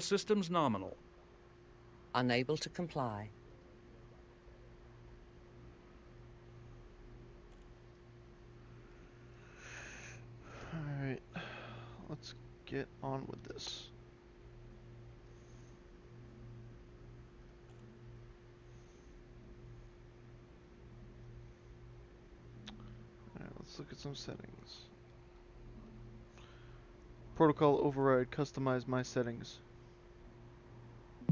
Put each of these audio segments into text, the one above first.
systems nominal. Unable to comply. Alright, let's get on with this. Alright, let's look at some settings. Protocol override, customize my settings.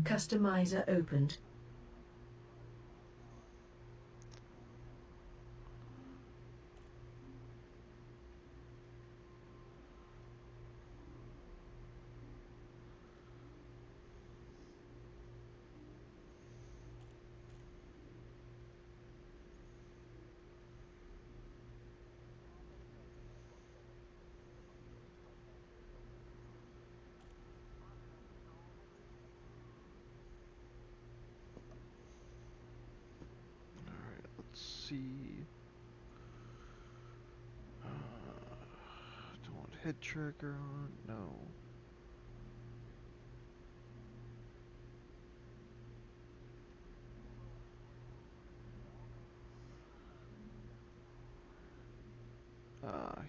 Customizer opened. Alright, let's see. Don't want head tracker on, no.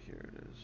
Here it is.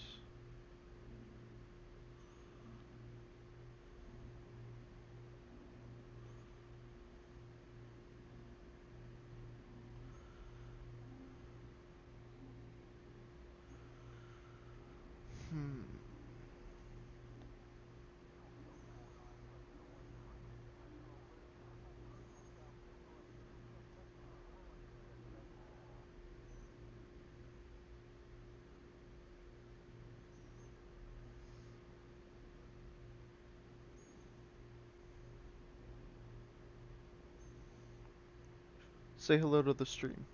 Say hello to the stream.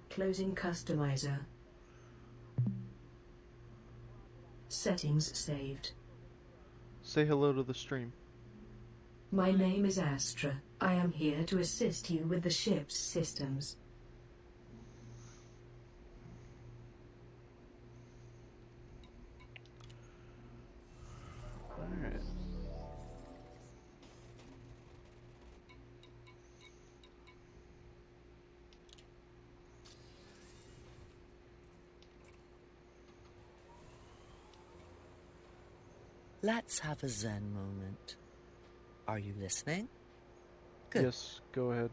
Closing customizer. Settings saved. Say hello to the stream. My name is Astra. I am here to assist you with the ship's systems. Alright. Let's have a Zen moment. Are you listening? Good. Yes, go ahead.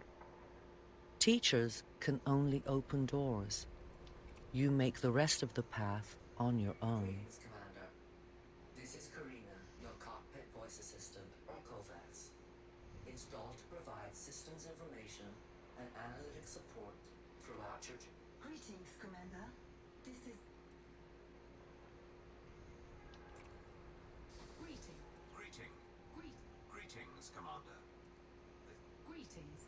Teachers can only open doors. You make the rest of the path on your own. Greetings, Commander. This is Karina, your cockpit voice assistant, or COVAS. Installed to provide systems information and analytic support throughout your... Greetings, Commander. This is... Greetings, Commander. Greetings.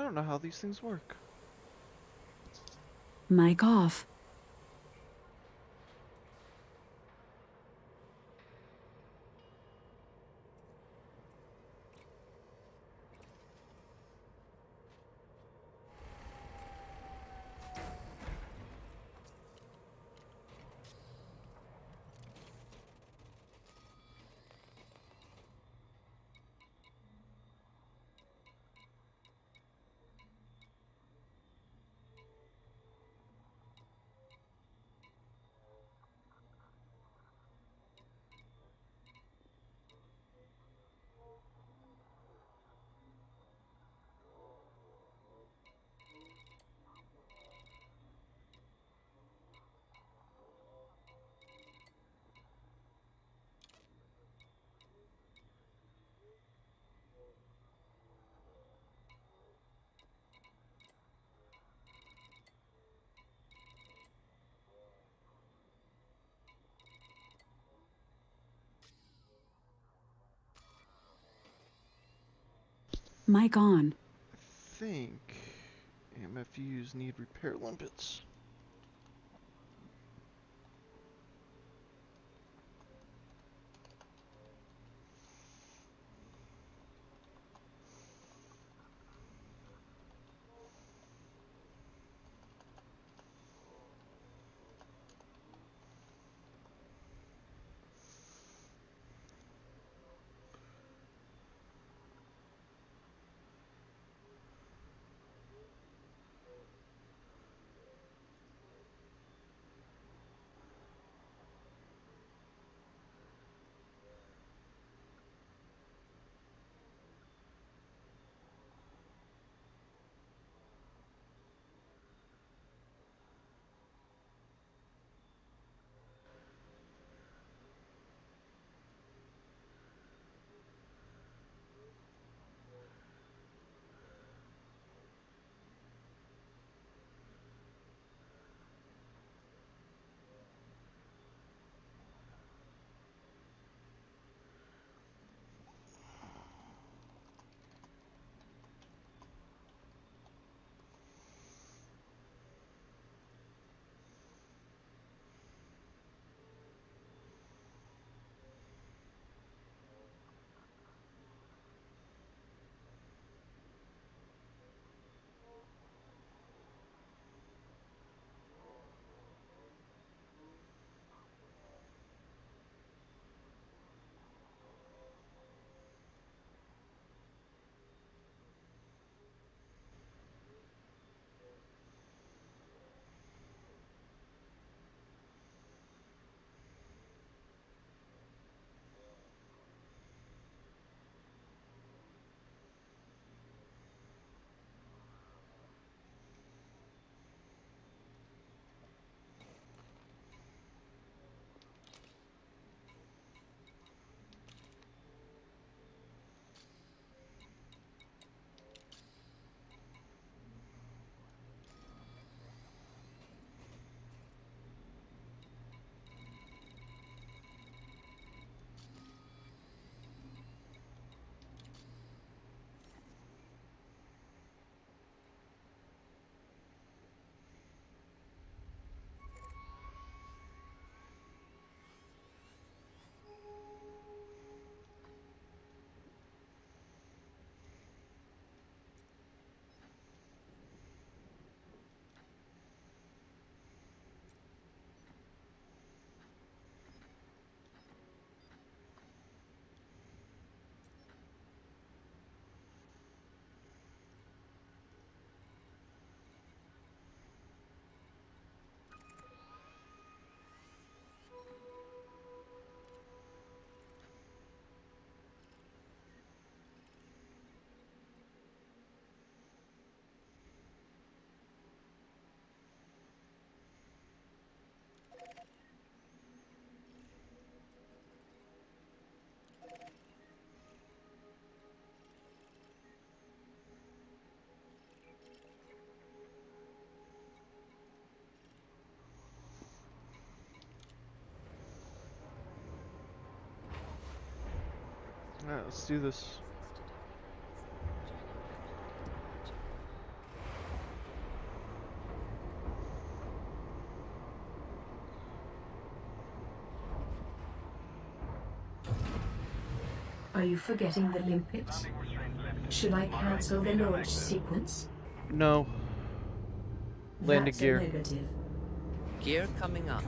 don't know how these things work. Mic off. Mic on. I think MFUs need repair limpets. Alright, let's do this. Are you forgetting the limpets? Should I cancel the launch sequence? No. Landing That's gear. a negative. Gear coming up.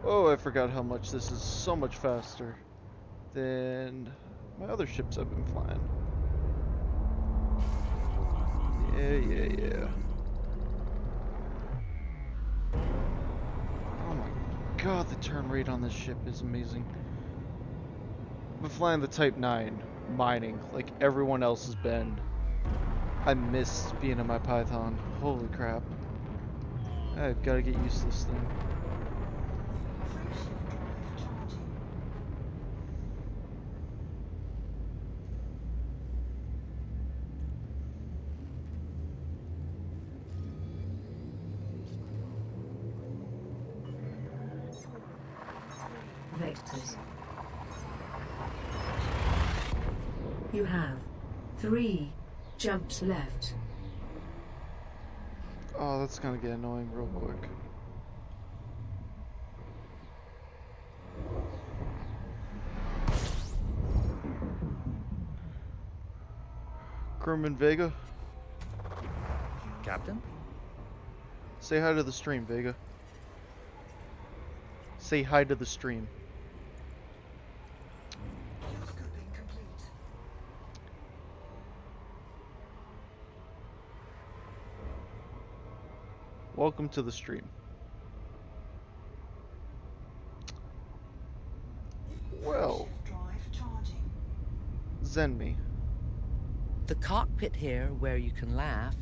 Oh, I forgot how much this is so much faster than my other ships I've been flying. Yeah. Oh my god, the turn rate on this ship is amazing. I've been flying the Type 9, mining, like everyone else has been. I miss being in my Python. Holy crap. I've got to get used to this thing. Friendship drive charging. Vectors. You have 3 jumps left. Oh, that's gonna get annoying real quick. Crewman Vega, Captain? say hi to the stream, Vega. Say hi to the stream. Fuel scooping complete. Welcome to the stream. Well, Shift drive charging. Zenmi. The cockpit here, where you can laugh,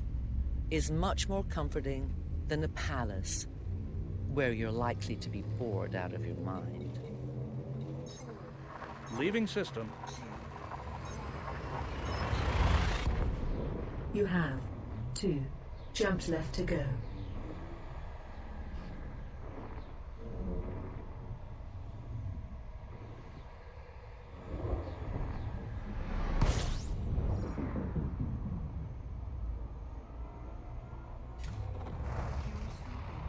is much more comforting than a palace, where you're likely to be bored out of your mind. Leaving system. You have 2 jumps left to go. Fuel scooping.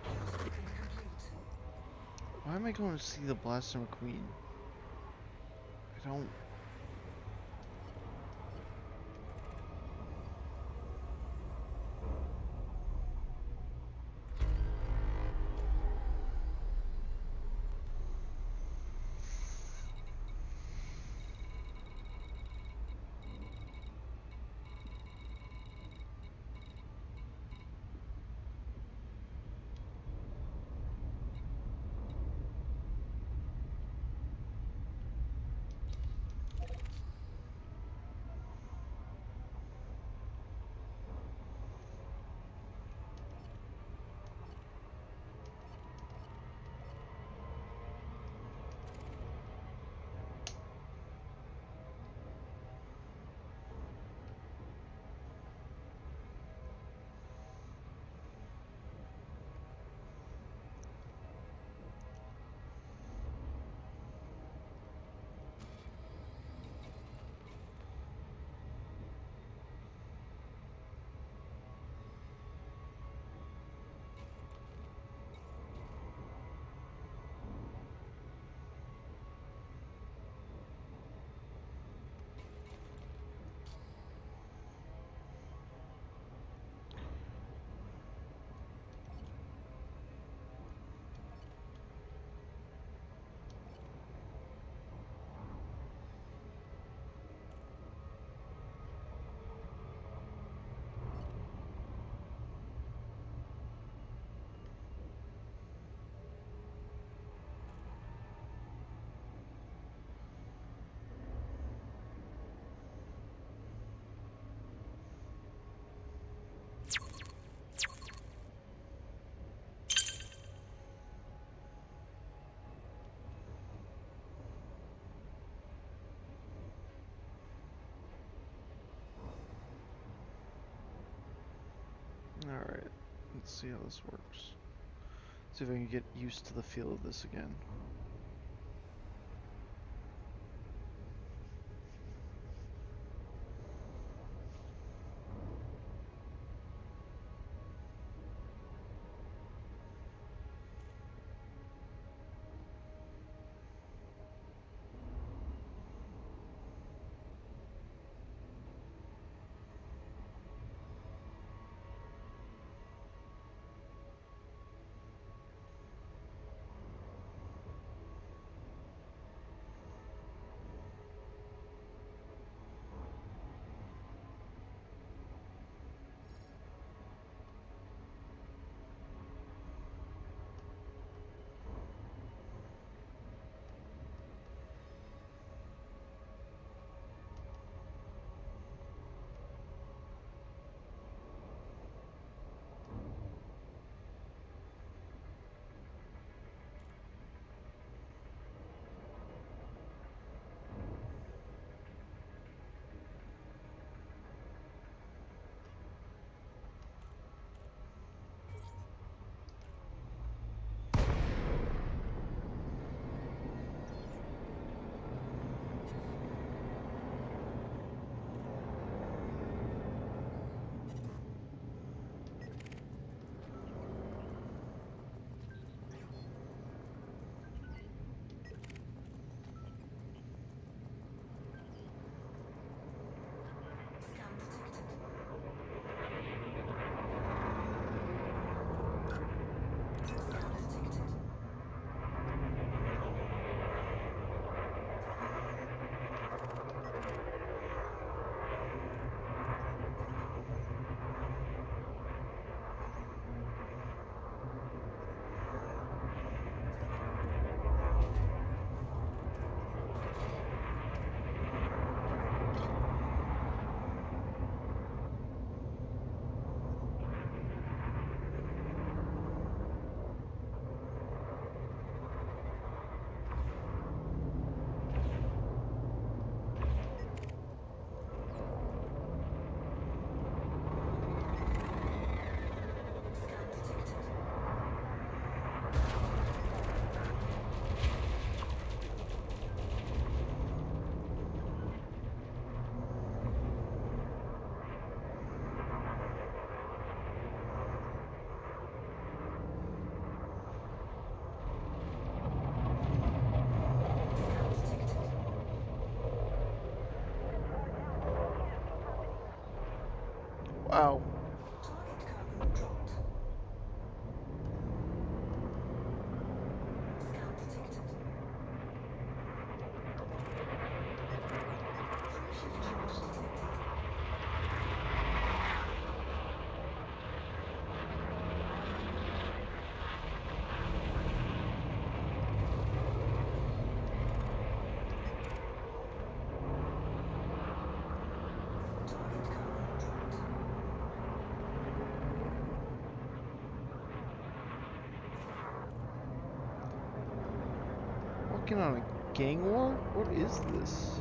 Fuel scooping complete. Why am I going to see the Blaster McQueen? I don't... Alright, let's see how this works. See if I can get used to the feel of this again. Ow. Target cargo dropped. Scout detected. Fuel shift charge detected. Target cargo dropped. Working on a gang war? What is this?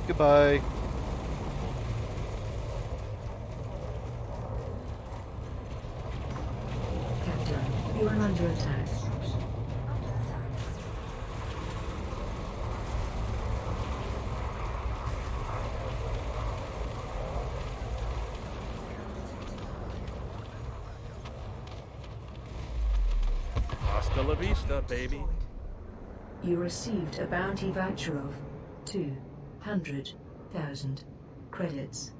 Goodbye. Captain, you are under attack. Under attack. Hasta la vista, baby. Destroyed. You received a bounty voucher of 200,000 credits.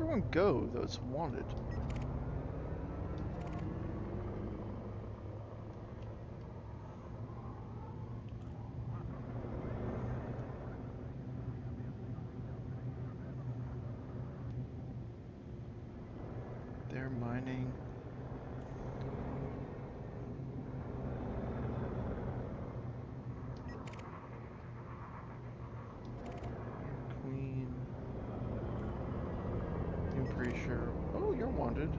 everyone go that's wanted? They're mining. Queen. I'm pretty sure. Oh, you're wanted.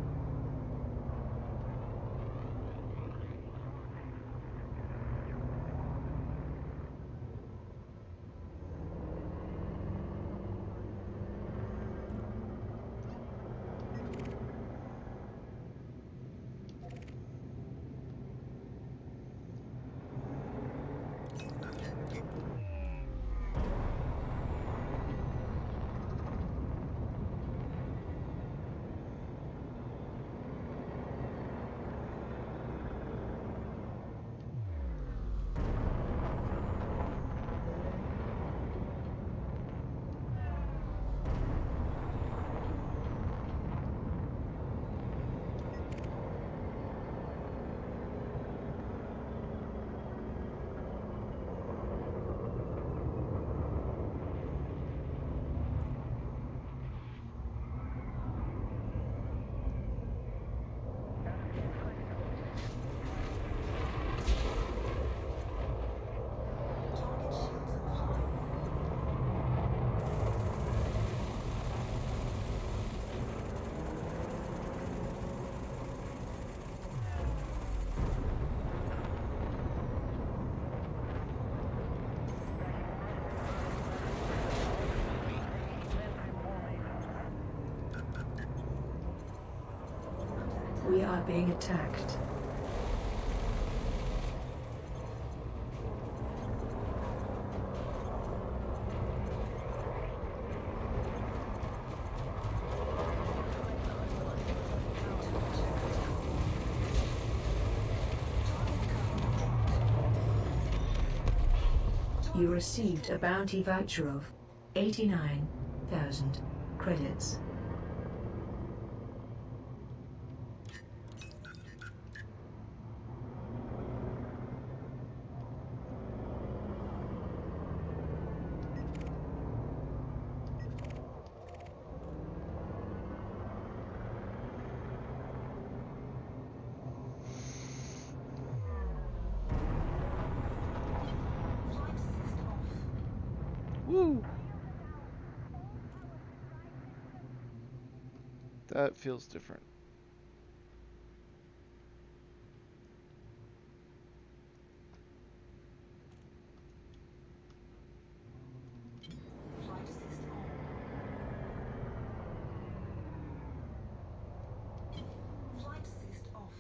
Target shields offline. We are being attacked. You received a bounty voucher of 89,000 credits. Flight assist off. Woo! That feels different. Flight assist on. Flight assist off.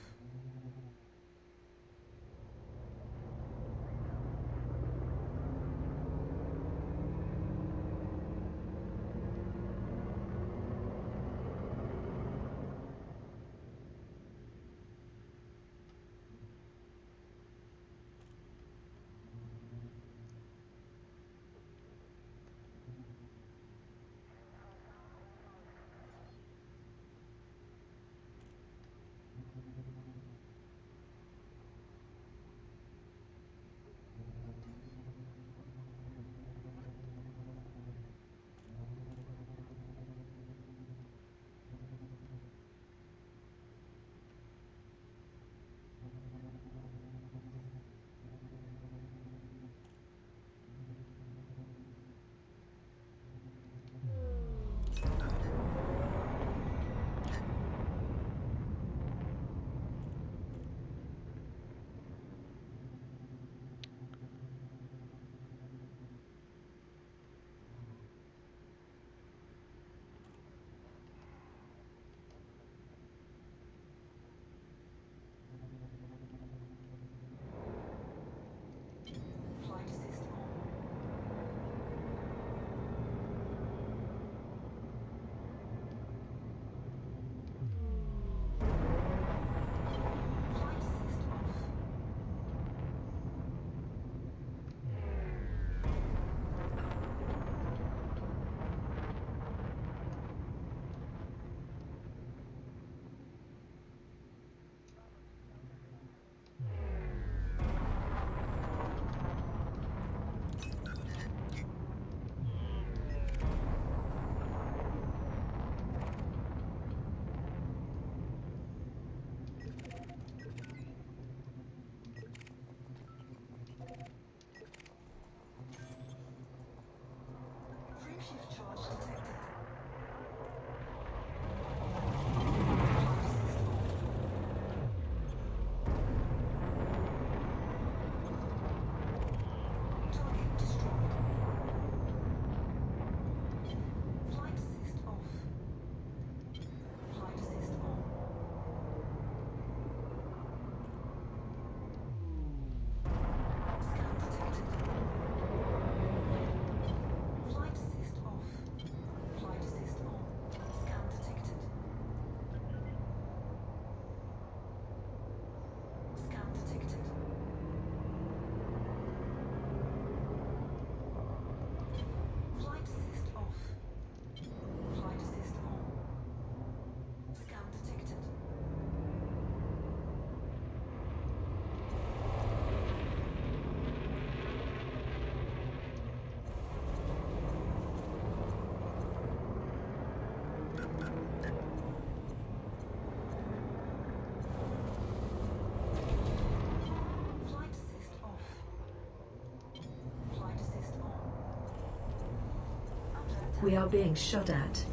We are being shot at.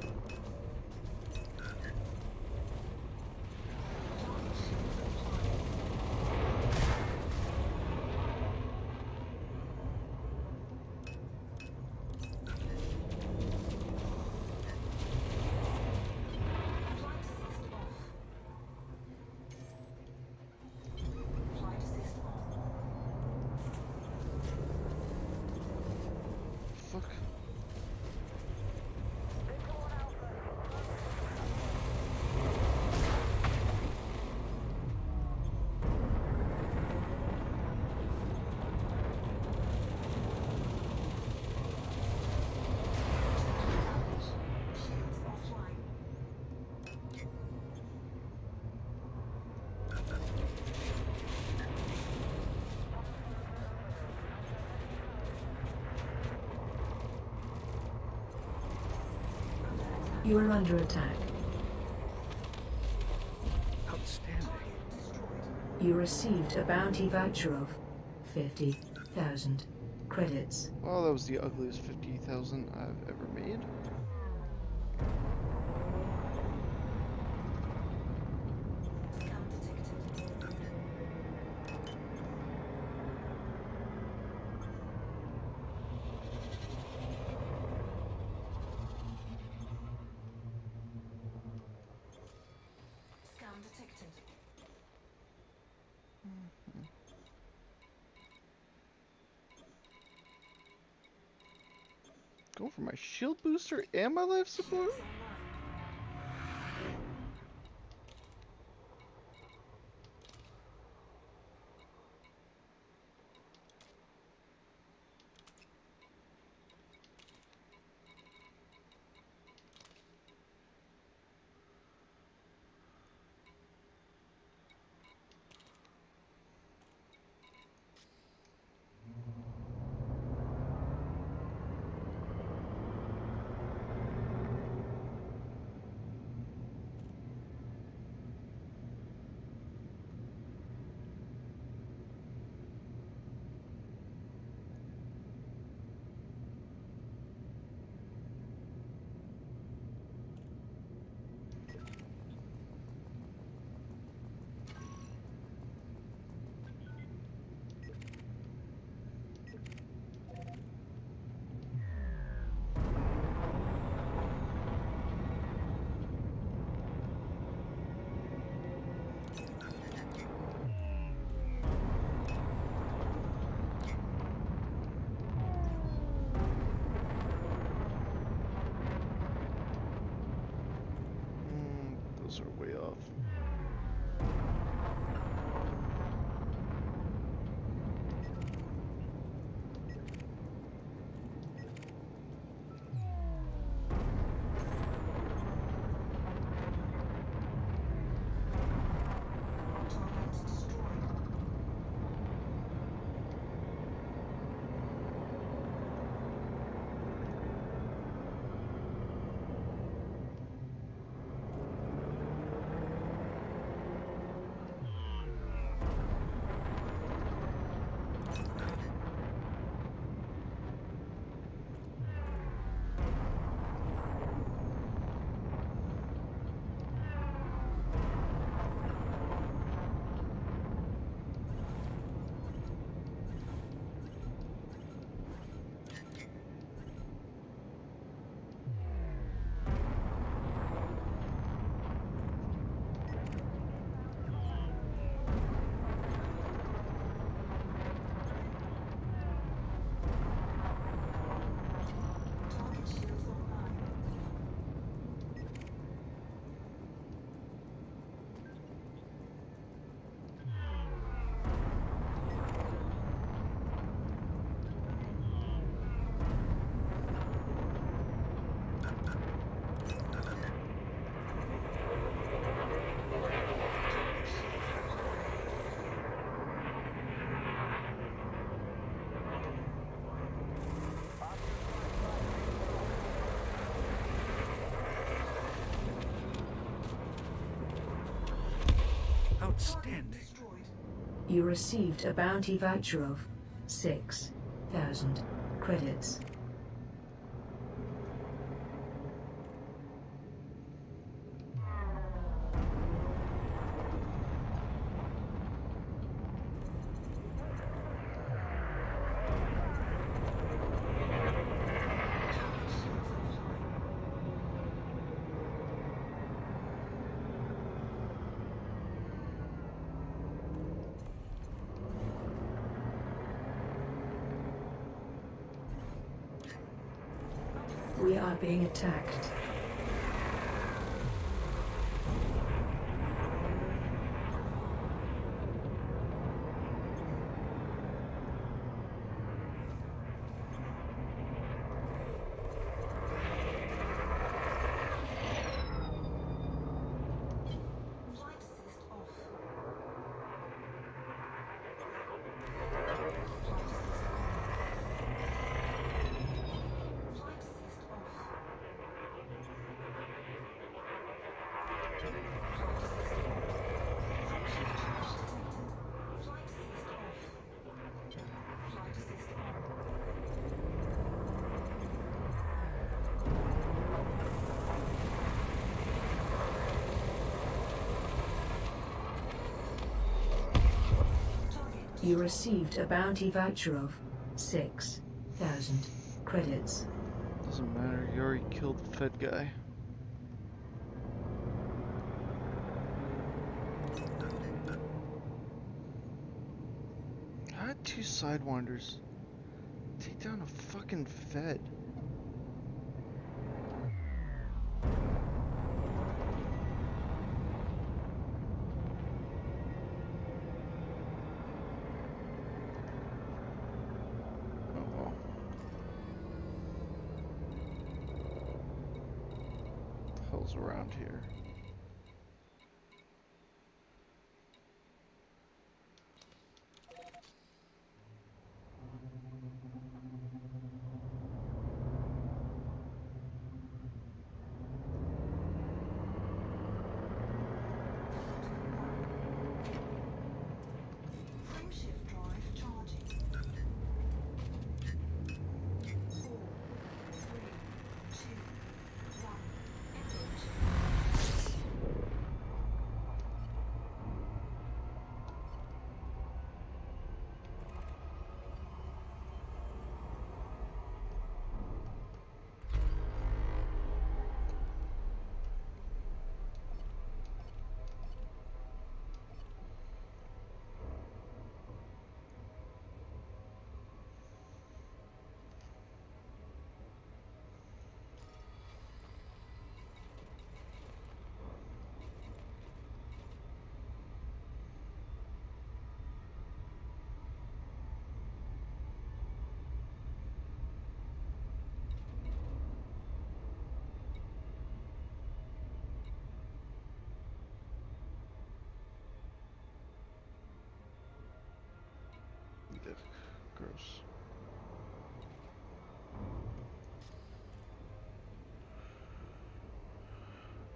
Flight assist off. Flight assist on. Fuck. Damage. Shields offline. You are under attack. Outstanding. You received a bounty voucher of 50,000 credits. Oh, that was the ugliest 50,000 I've ever made. Scan detected. Scan detected. Go for my shield booster and my life support? Shields online. Those are way off. Target destroyed. Target shields online. Target shields offline. Outstanding. Destroyed. You received a bounty voucher of 6,000 credits. We are being attacked. Flight assist off. Flight assist on. Flight assist off. Flight assist on. Friction charge detected. Flight assist off. Flight assist on. Target You received a bounty voucher of 6,000 credits. Doesn't matter, you already killed the Fed guy. How did two Sidewinders take down a fucking Fed? Oh well. What the hell's around here? Frameshift drive charging. 4, 3, 2, 1. Engage. Ugh, gross.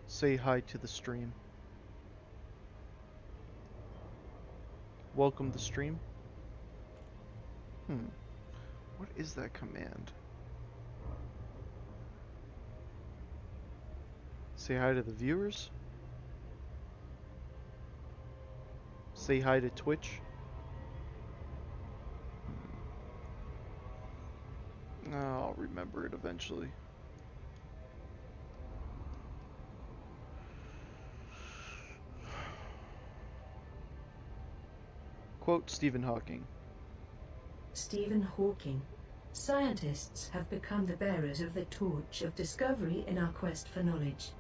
Say hi to the stream. Welcome the stream. What is that command? Say hi to the viewers? Say hi to Twitch? I'll remember it eventually. Quote Stephen Hawking. Stephen Hawking. Scientists have become the bearers of the torch of discovery in our quest for knowledge.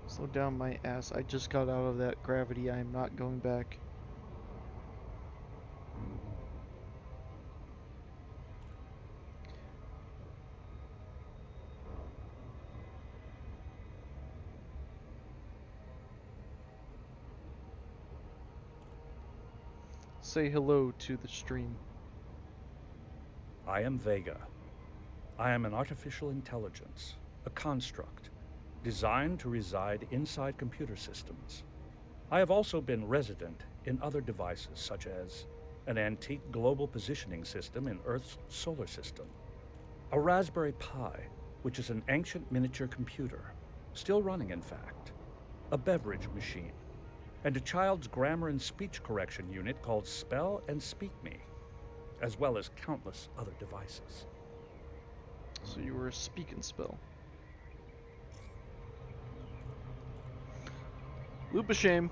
Slow down my ass. I just got out of that gravity. I am not going back. Say hello to the stream. I am Vega, I am an artificial intelligence, a construct, designed to reside inside computer systems. I have also been resident in other devices, such as an antique global positioning system in Earth's solar system, a Raspberry Pi, which is an ancient miniature computer, still running in fact, a beverage machine, and a child's grammar and speech correction unit called Spell and Speak Me, as well as countless other devices. So you were a speak and spell. Loop of shame.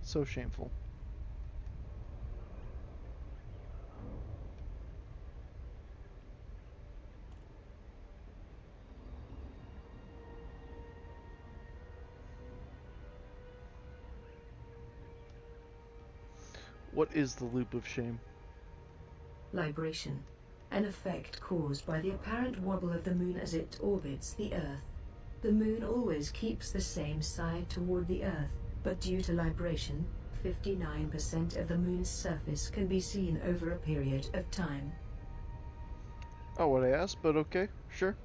So shameful. What is the loop of shame? Libration, an effect caused by the apparent wobble of the moon as it orbits the Earth. The moon always keeps the same side toward the Earth, but due to libration, 59% of the moon's surface can be seen over a period of time. Oh, what I asked, but okay, sure.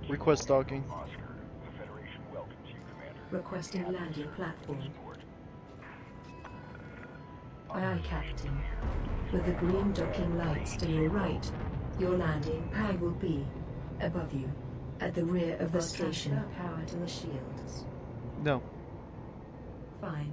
Request docking. Requesting landing platform. Aye, aye, Captain. With the green docking lights to your right, your landing pad will be above you, at the rear of the station. Power to the shields. No. Fine.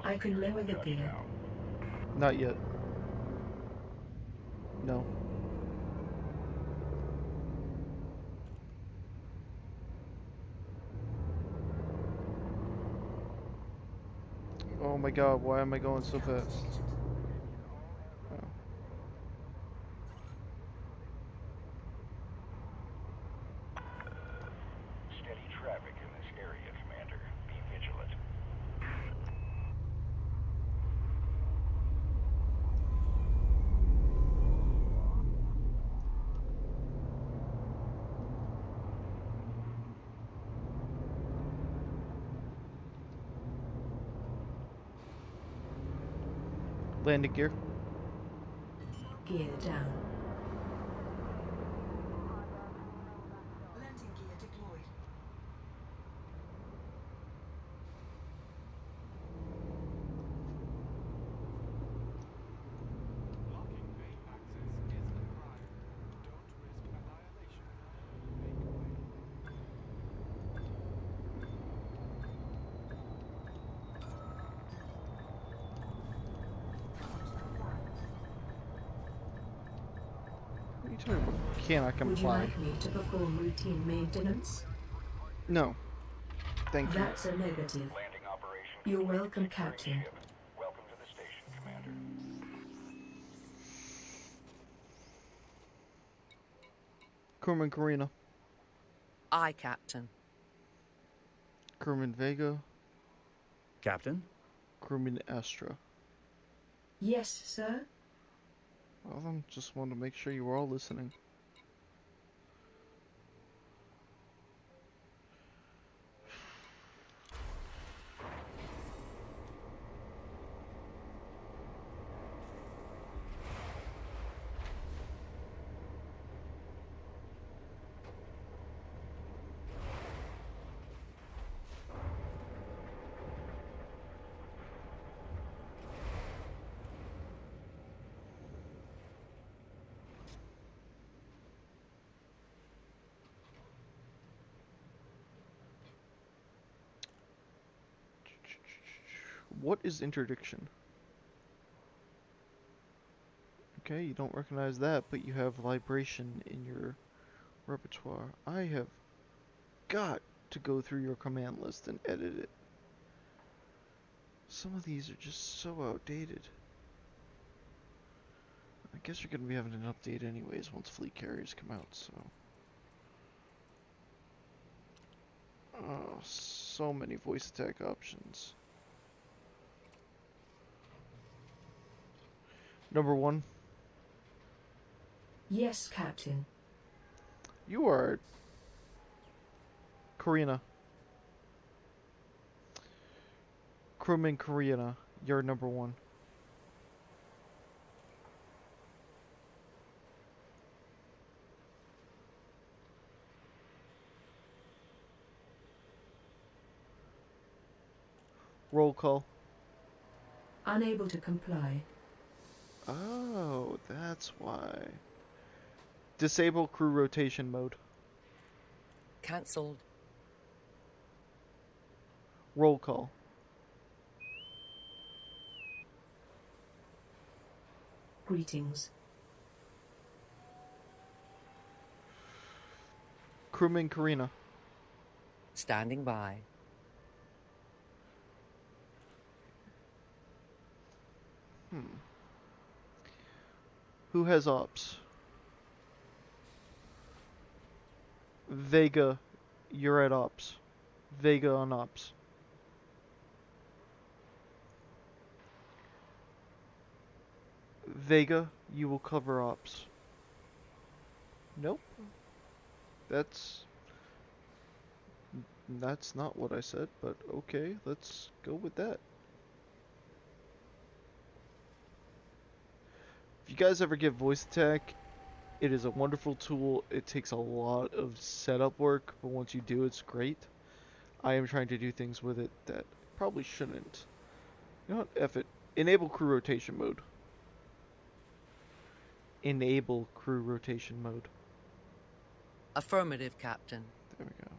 I can lower the gear. Not yet. No. Oh my god, why am I going so fast? Oh. Steady traffic in this area, Commander. Be vigilant. Landing gear. Gear down. Landing gear deployed. What are you talking about? Cannot Would you comply. like me to perform routine maintenance? No. Thank you. That's a negative. Landing operation. You're complete. welcome, Securing Captain. ship. Welcome to the station, Commander. Crewman Karina. Aye, Captain. Crewman Vega. Captain? Crewman Astra. Yes, sir? Well, I just wanted to make sure you were all listening. What is interdiction? Okay, you don't recognize that, but you have vibration in your repertoire. I have got to go through your command list and edit it. Some of these are just so outdated. I guess you're gonna be having an update anyways once fleet carriers come out, so. Oh, so many voice attack options. Number 1, Yes, Captain. you are Karina. Crewman Karina, you're number 1. Roll call. Unable to comply. Oh, that's why. Disable crew rotation mode. Cancelled. Roll call. Greetings. Crewman Karina. Standing by. Who has ops? Vega, you're at ops. Vega on ops. Vega, you will cover ops. Nope. That's not what I said, but okay, let's go with that. If you guys ever get voice attack, it is a wonderful tool. It takes a lot of setup work, but once you do, it's great. I am trying to do things with it that probably shouldn't. You know what? F it. Enable crew rotation mode. Enable crew rotation mode. Affirmative, Captain. There we go.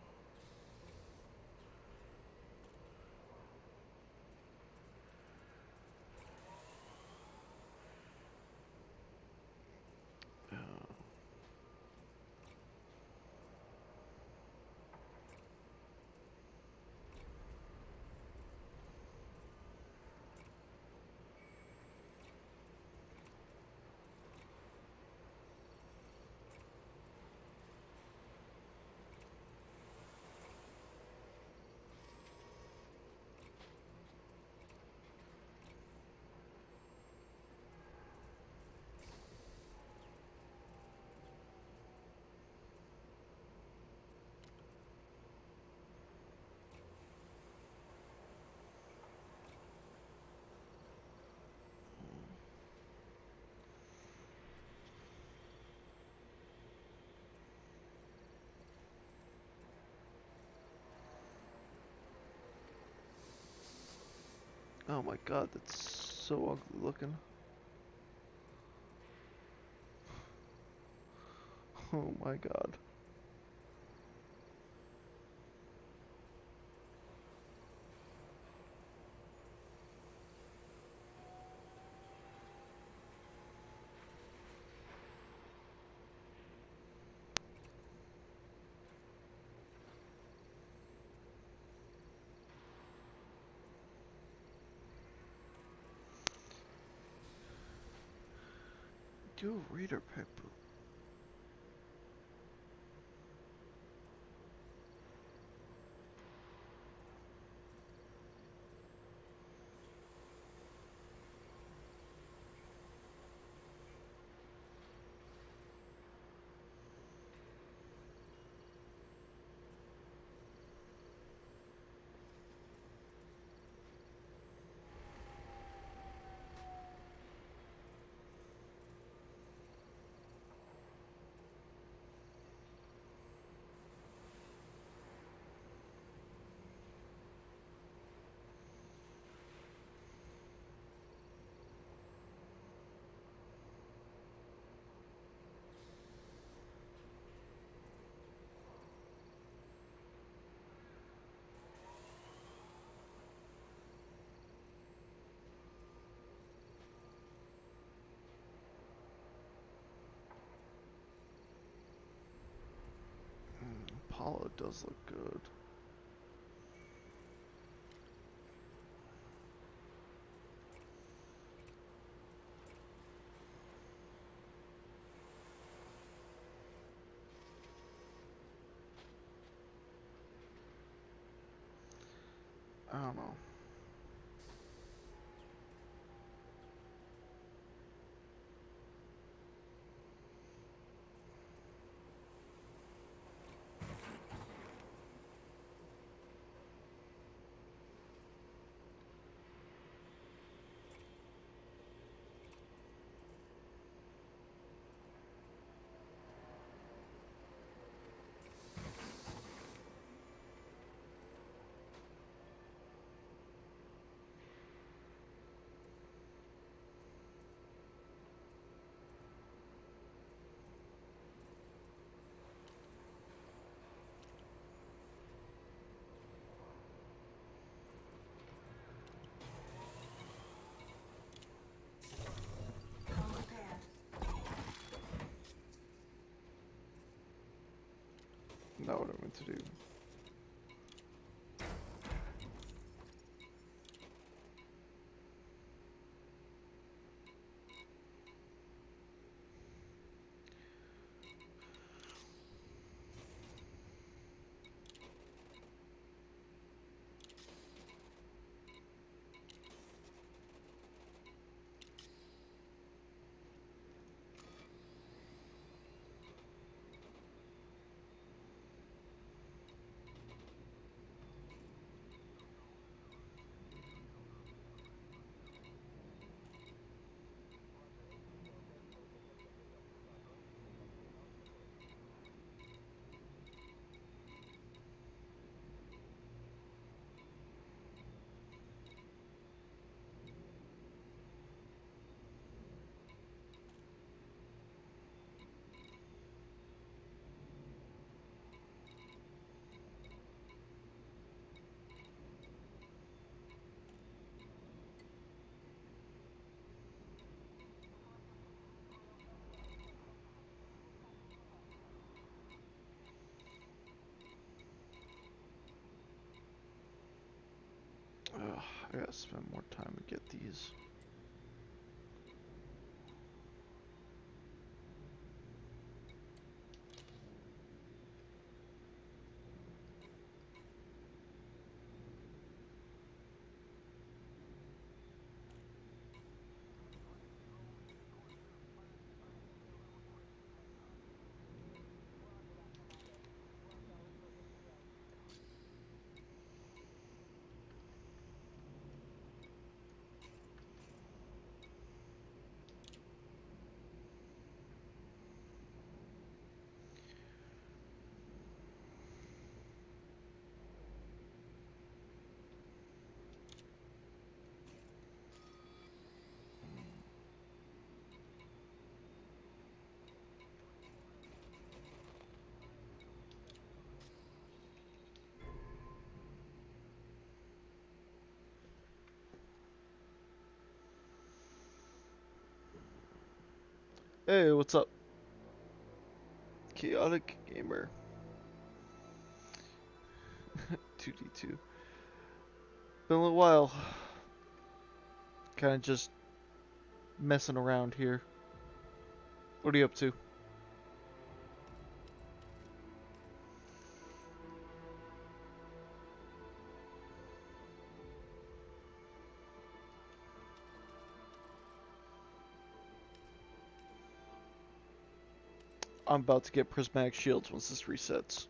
Oh my god, that's so ugly looking. Oh my god. Do a reader paper. it does look good. I don't know. Car repaired. Not what I meant to do. Ugh, I gotta spend more time to get these. Hey, what's up? Chaotic Gamer. 2D2. Been a little while. Kinda just messing around here. What are you up to? I'm about to get prismatic shields once this resets.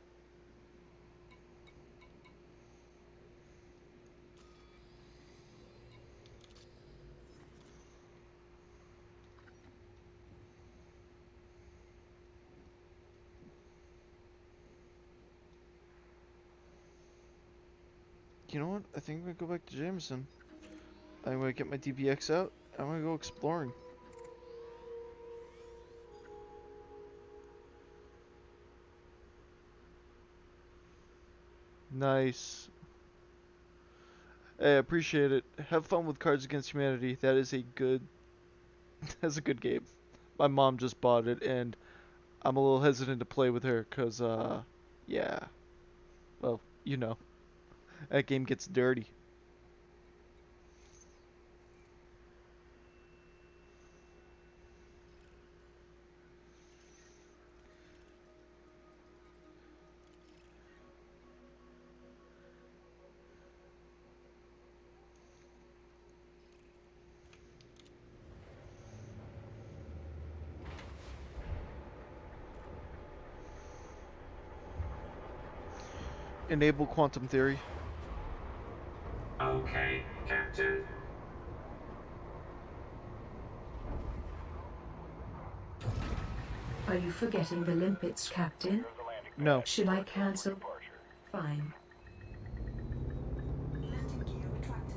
You know what? I think I'm gonna go back to Jameson. I'm gonna get my DBX out. I'm gonna go exploring. Nice. Hey, I appreciate it. Have fun with Cards Against Humanity. That is a good that's a good game. My mom just bought it and I'm a little hesitant to play with her cuz yeah. Well, you know, that game gets dirty. Enable quantum theory. Okay, Captain. Are you forgetting the limpets, Captain? There's the landing pad. No. Should I cancel? Departure. Fine. Landing gear retracted.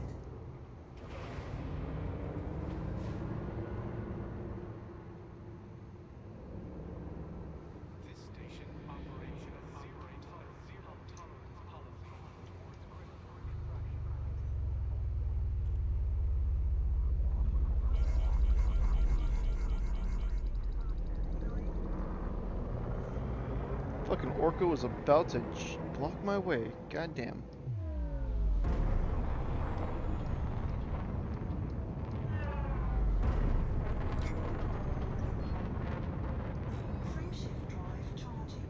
This station operates in a zero tolerance policy towards critical infraction. Fucking Orca was about to block my way. Goddamn. Frameshift drive charging.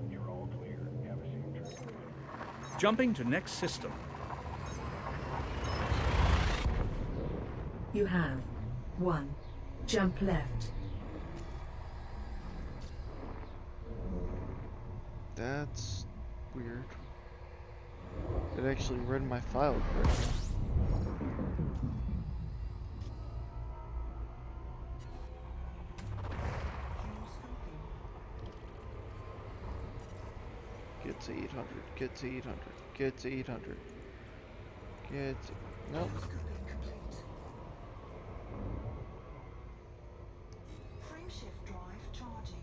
You're all clear. Have a safe trip. Jumping to next system. You have 1. Jump left. That's weird. It actually read my file correctly. Fuel scoping. Get to 800. Get to 800. Get to 800. Get to... Nope. Fuel scoping complete. Frameshift drive charging.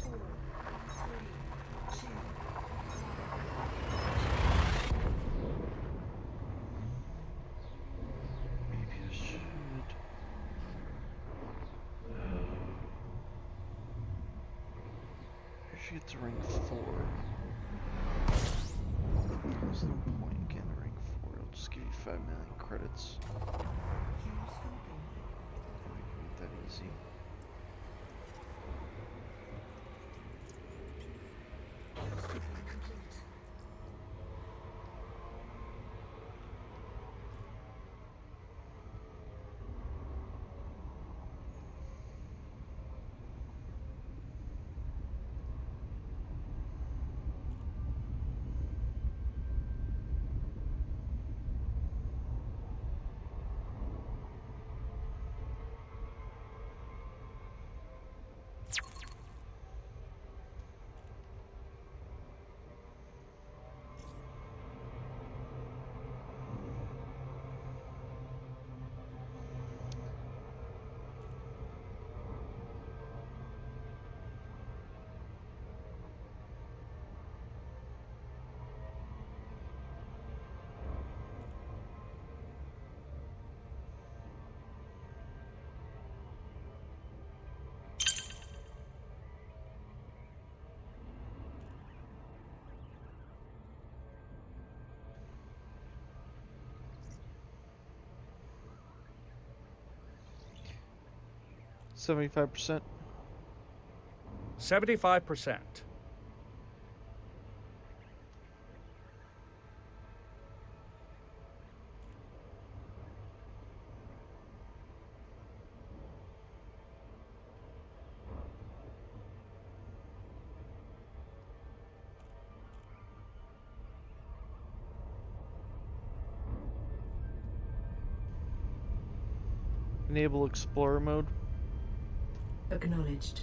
Four, three, two, Maybe I should... I should get to rank 4. There's no point in getting to rank 4. It'll just give you 5 million credits. fuel scoping. Make that easy. Fuel scoping complete. Seventy-five percent. 75%. Enable Explorer mode. Acknowledged.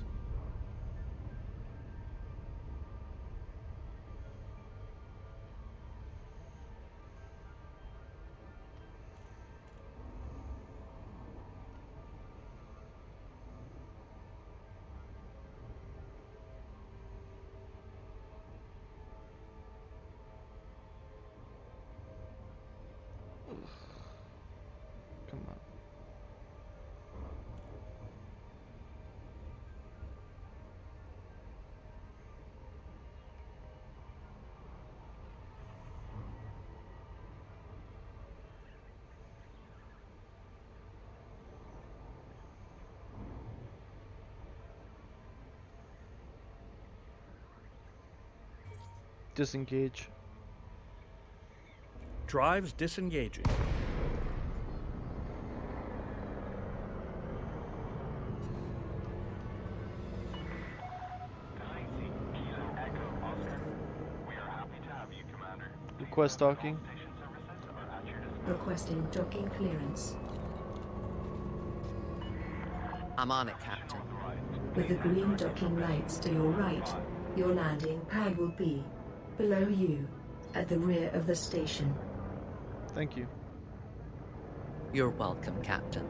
Disengage. Drives disengaging. NIC, Kilo Echo Oscar. We are happy to have you, Commander. Request docking. Station services are at your disposal. Requesting docking clearance. I'm on it, Captain. With the green docking lights to your right, your landing pad will be below you, at the rear of the station. Thank you. You're welcome, Captain.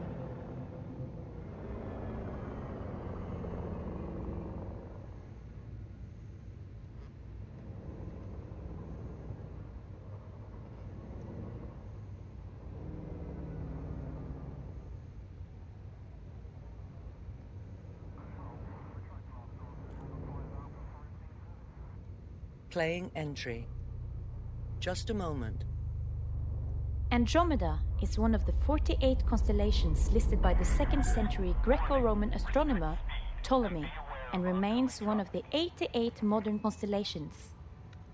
Playing entry. Just a moment. Andromeda is one of the 48 constellations listed by the 2nd century Greco-Roman astronomer Ptolemy and remains one of the 88 modern constellations.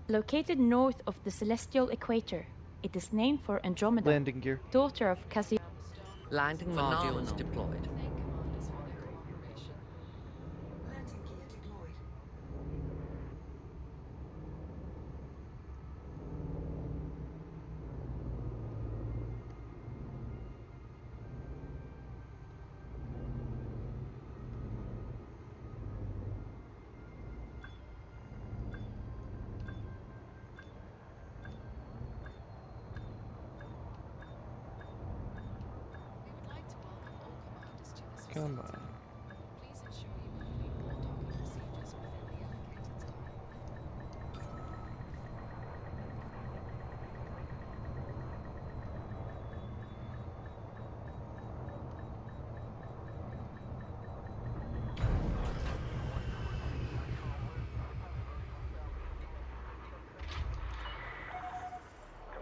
Located north of the celestial equator, it is named for Andromeda, Landing gear. daughter of Cassiopeia. Landing modules deployed. Landing gear deployed. Come on. Please ensure you complete all docking procedures within the allocated time.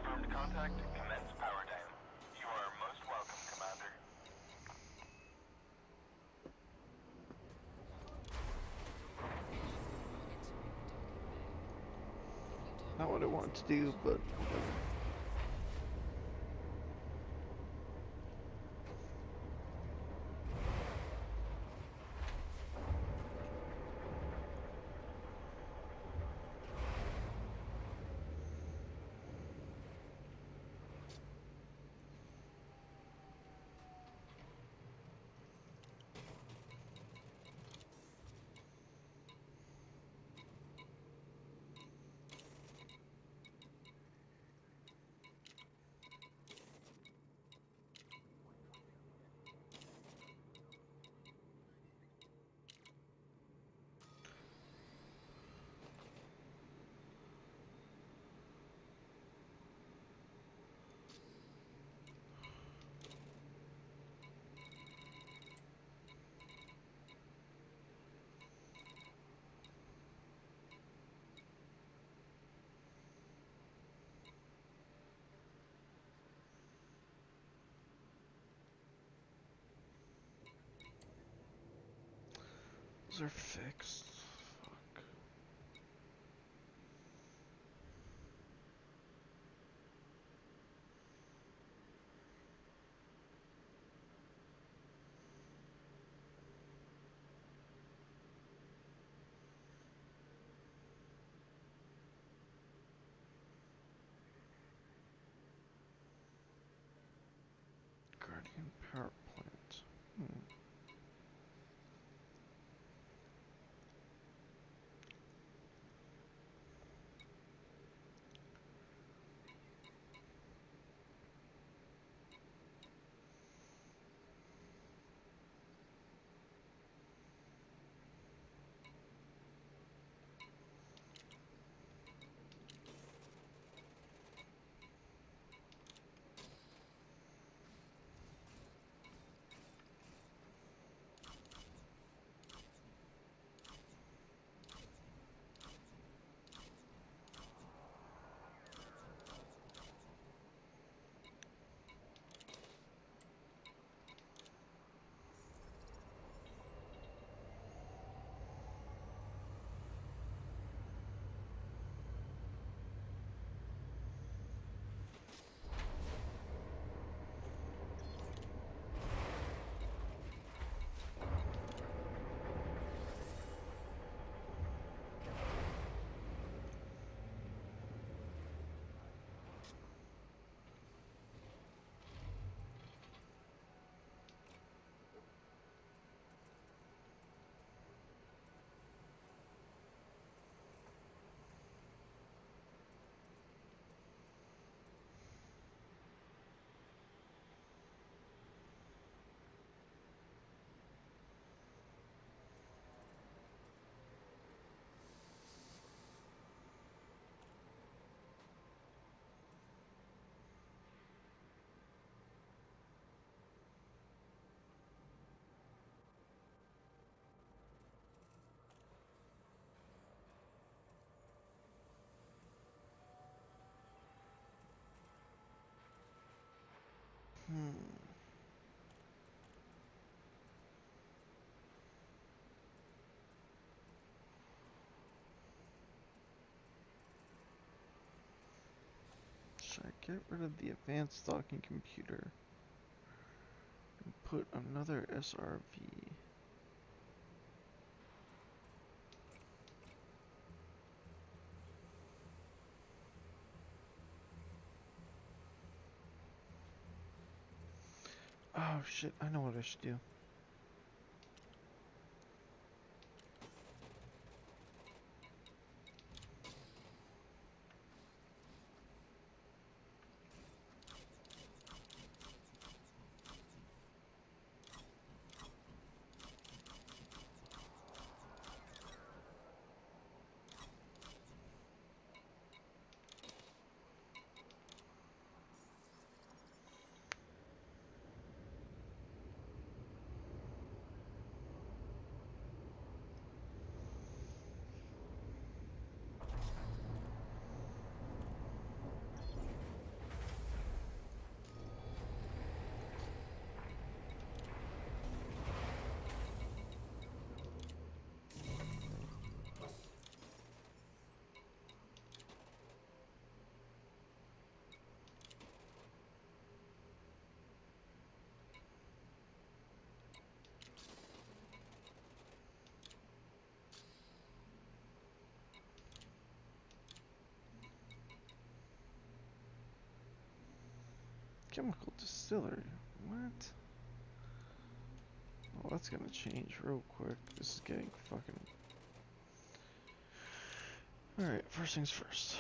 Confirmed contact. Commence power down. You are most welcome, Commander. Not what I wanted to do, but those are fixed. Fuck. Guardian power plant. Hmm. Should I get rid of the advanced docking computer and put another SRV? Oh shit, I know what I should do. Chemical distillery. What? Well, that's gonna change real quick. This is getting fucking... Alright, first things first.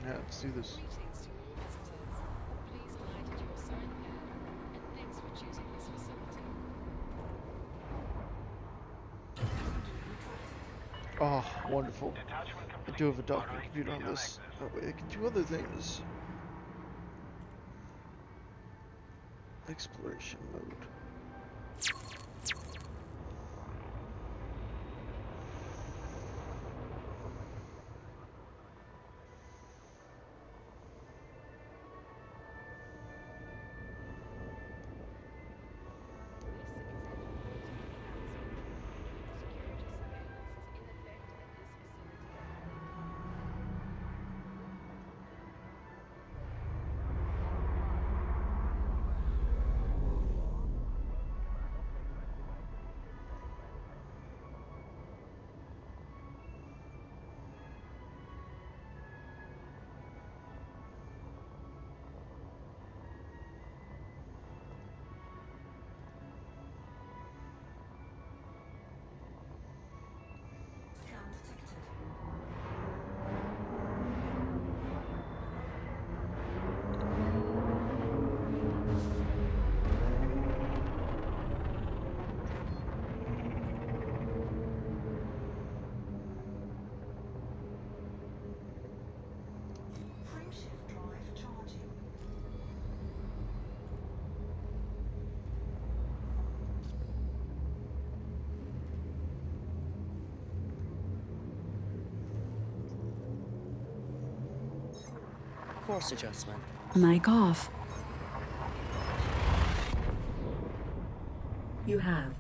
Yeah, let's do this. Greetings to all visitors. Please hide at your assigned pair, and thanks for choosing this facility. Oh, wonderful. I do have a docking computer on this. That way I can do other things. Exploration mode. Scan detected. Frameshift drive charging. Course adjustment. Mic off. You have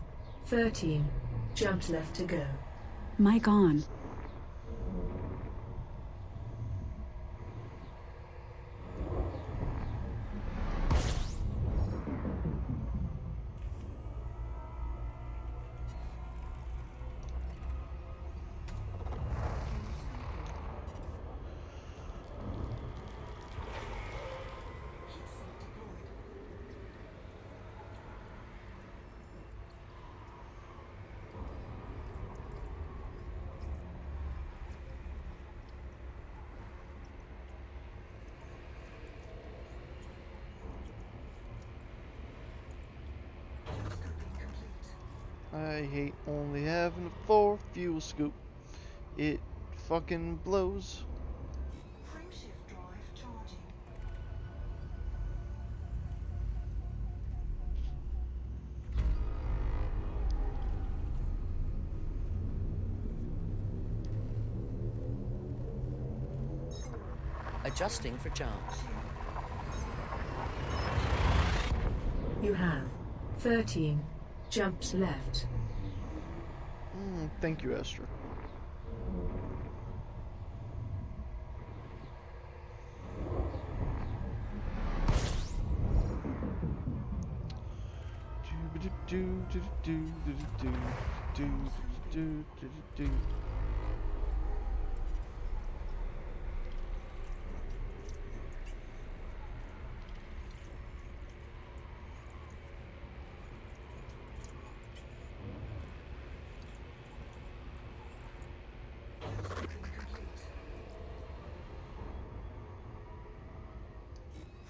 13 jumps left to go. Mic on. Heatsink deployed. Scoping complete. I hate only having a 4 fuel scoop. It fucking blows. Frameshift drive charging. Adjusting for jumps. You have 13 jumps left. Thank you, Astra. Scoping complete.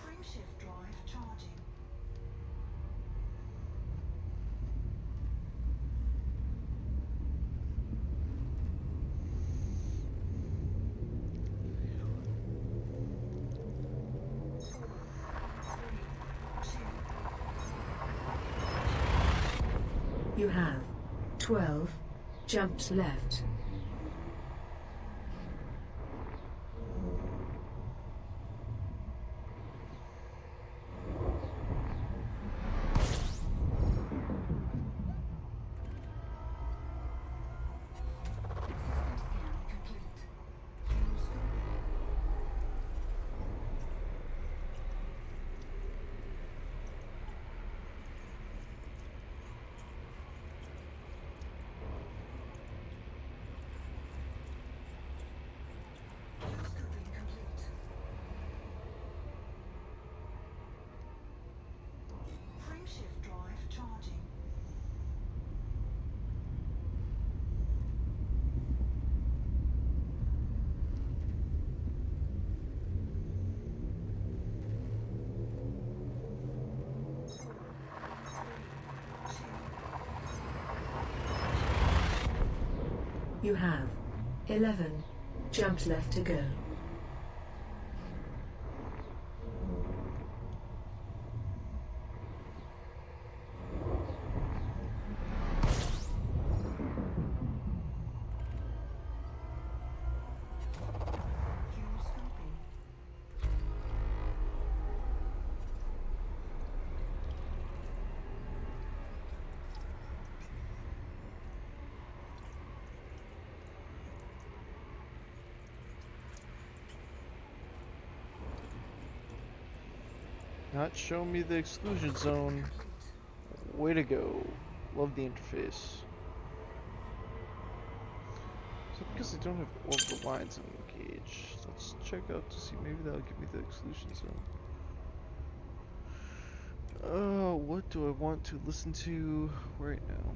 Frameshift drive charging. You have 12 jumps left. System scan complete. Fuel scoping. You have 11 jumps left to go. Fuel scoping. Not show me the exclusion zone. Way to go. Love the interface. So because I don't have all the lines engaged, let's check out to see, maybe that'll give me the exclusion zone. What do I want to listen to right now?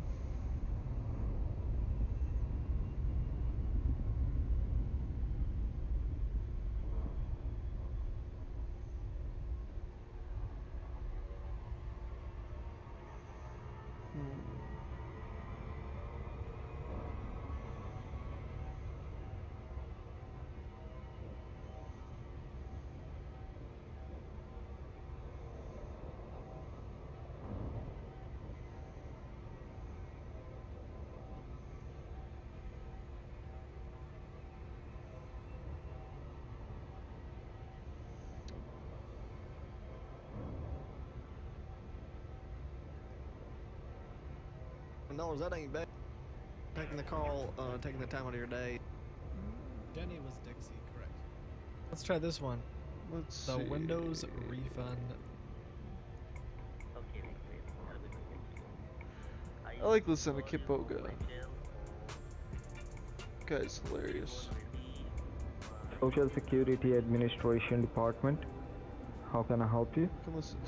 $1, that ain't bad. Taking the call, taking the time out of your day. Jenny was Dixie, correct. Let's try this one. Let's The see. Windows refund. I like listening to Kipoga. Guy's hilarious. Social Security Administration Department. How can I help you? Come listen.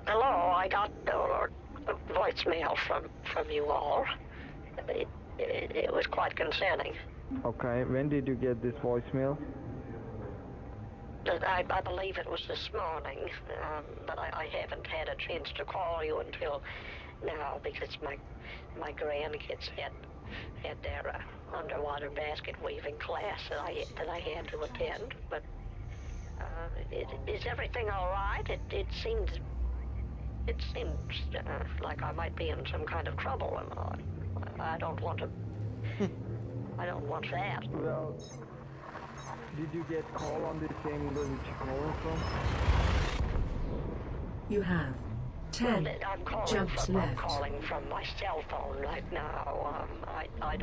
Hello, I got a voicemail from you all. It was quite concerning. Okay, when did you get this voicemail? I believe it was this morning, but I haven't had a chance to call you until now because my grandkids had their underwater basket weaving class that I had to attend. But is everything all right? It seems like I might be in some kind of trouble, and I don't want to. I don't want that. Well, did you get call on the same number which you calling from? You have 10 jumps I'm left. calling from my cell phone right now. I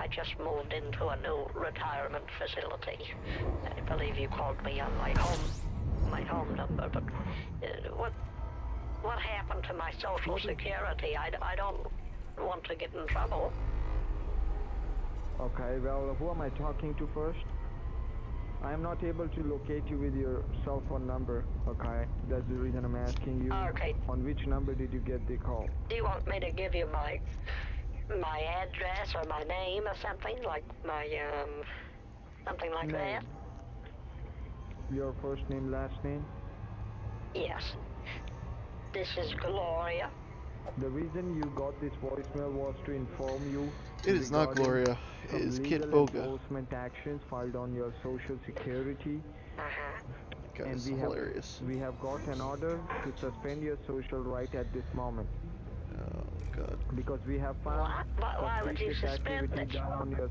just moved into a new retirement facility. I believe you called me on my home number, but what happened to my Social Security? I don't want to get in trouble. Okay, well, who am I talking to first? I am not able to locate you with your cell phone number, okay? That's the reason I'm asking you. Okay. On which number did you get the call? Do you want me to give you my address or my name or something like my something like that? Your first name, last name? Yes. This is Gloria. The reason you got this voicemail was to inform you. It is not regarding Gloria. It some is legal Kid Boga. enforcement actions filed on your Social Security. Guy's hilarious. We have got an order to suspend your social right at this moment. Oh God. Because we have found Why would you suspicious suspend activity it? done on your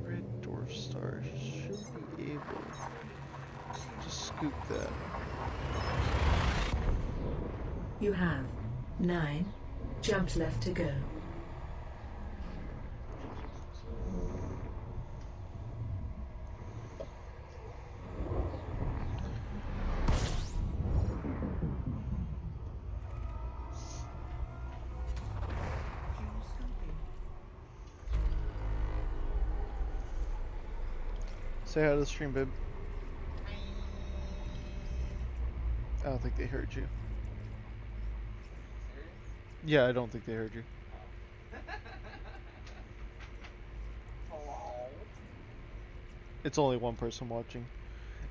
Red Dwarf Star should be able to scoop that. You have 9 jumps left to go. Say hi to the stream, babe. I don't think they heard you. Yeah, I don't think they heard you. It's only one person watching.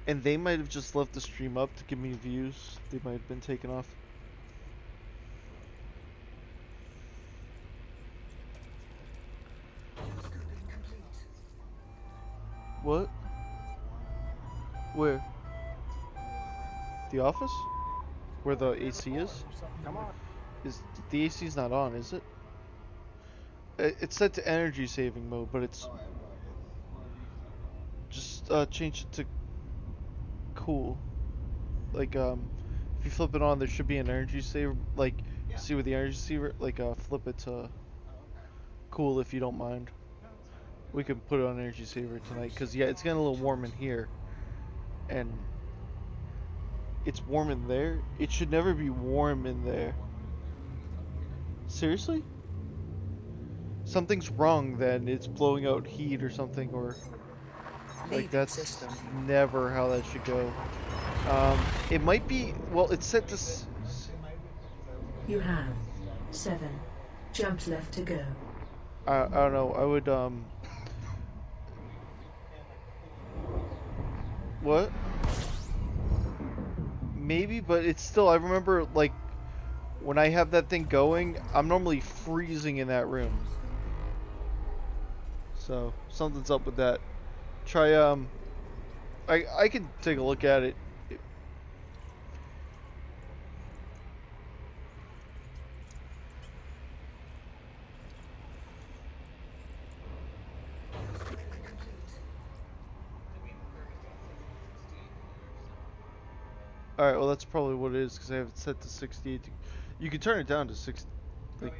And they might have just left the stream up to give me views. They might have been taken off. What? Where? The office? Where the AC is? Come on. Is the AC's not on, is it? It's set to energy saving mode, but it's just change it to cool. Like if you flip it on, there should be an energy saver. Like see with the energy saver, like flip it to cool if you don't mind. We can put it on energy saver tonight, cause yeah, it's getting a little warm in here, and it's warm in there. It should never be warm in there. Seriously? Something's wrong then. It's blowing out heat or something, or like that's never how that should go. It might be, well, it's set to You have 7 jumps left to go. I don't know. I would what? Maybe, but it's still, I remember like when I have that thing going, I'm normally freezing in that room. So something's up with that. Try I can take a look at it. Alright, well that's probably what it is, because I have it set to 68. You can turn it down to 60. Like,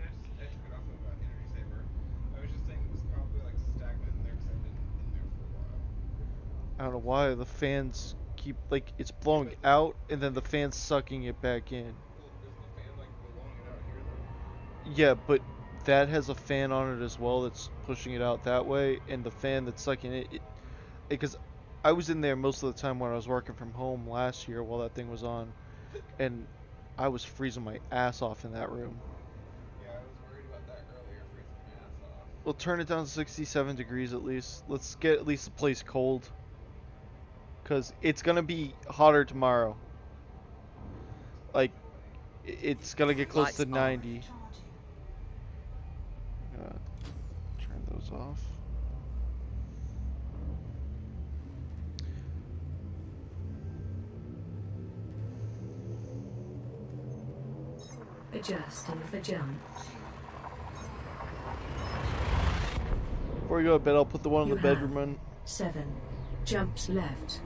I don't know why the fans keep, like, it's blowing out and then the fan's sucking it back in. Yeah, but that has a fan on it as well that's pushing it out that way, and the fan that's sucking it, because I was in there most of the time when I was working from home last year while that thing was on, and I was freezing my ass off in that room. Yeah, I was worried about that earlier, freezing my ass off. We'll turn it down to 67 degrees at least. Let's get at least the place cold, because it's gonna be hotter tomorrow. Like, it's gonna get close to 90. Turn those off. Adjusting for jump. Before we go to bed, I'll put the one in the bedroom in. 7 jumps left.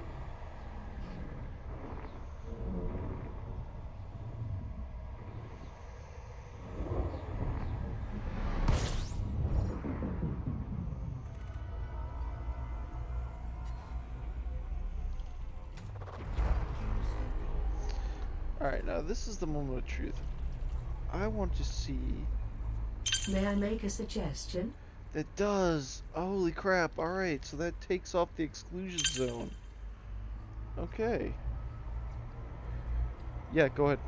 Alright, now this is the moment of truth. I want to see... May I make a suggestion? That does! Holy crap, alright, so that takes off the exclusion zone. Okay. Yeah, go ahead.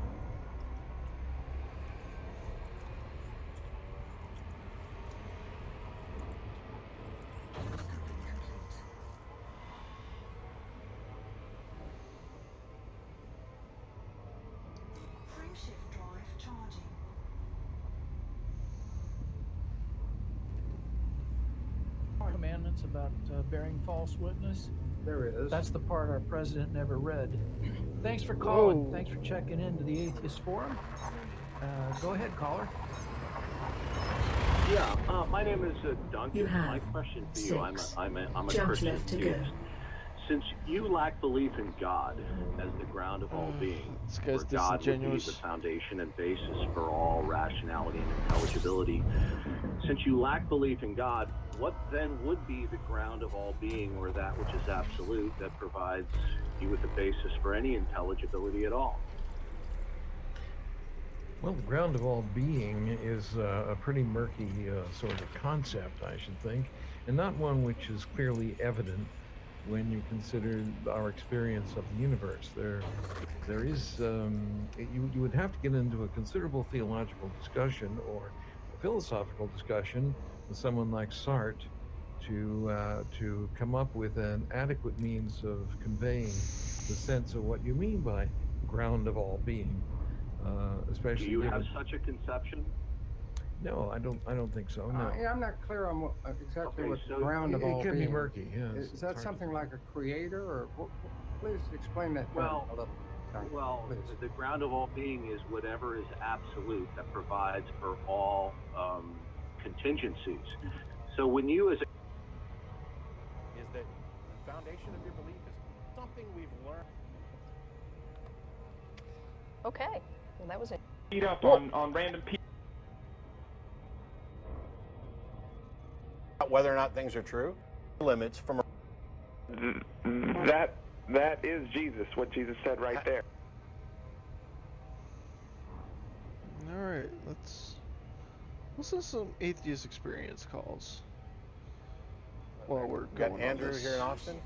Frameshift drive charging. Commandments about bearing false witness. There is. That's the part our president never read. Thanks for calling. Whoa. Thanks for checking into the Atheist Forum. Go ahead, caller. Yeah, my name is Duncan. You have My question for you, I'm a jumps Christian left to go. theist. Since you lack belief in God as the ground of all being, This where guy's God would be disingenuous. the foundation and basis for all rationality and intelligibility, since you lack belief in God, what then would be the ground of all being, or that which is absolute, that provides you with the basis for any intelligibility at all? Well, the ground of all being is a pretty murky sort of concept, I should think, and not one which is clearly evident when you consider our experience of the universe. There is, you would have to get into a considerable theological discussion or philosophical discussion with someone like Sartre to come up with an adequate means of conveying the sense of what you mean by ground of all being. Especially Do you have such a conception? No, I don't think so. No. Yeah, I'm not clear on exactly Okay, what so the ground of all it can being be murky. Yeah, is. it's That hard to something say. like a creator, or please explain that term Well, a little? Well, Please. the ground of all being is whatever is absolute that provides for all contingencies. So when you as a is that the foundation of your belief is something we've learned. Okay, well that was it. Beat up on random people. Whether or not things are true, limits from That is Jesus, what Jesus said right there. Alright, let's listen to some atheist experience calls. While we're going got Andrew on this. here in Austin.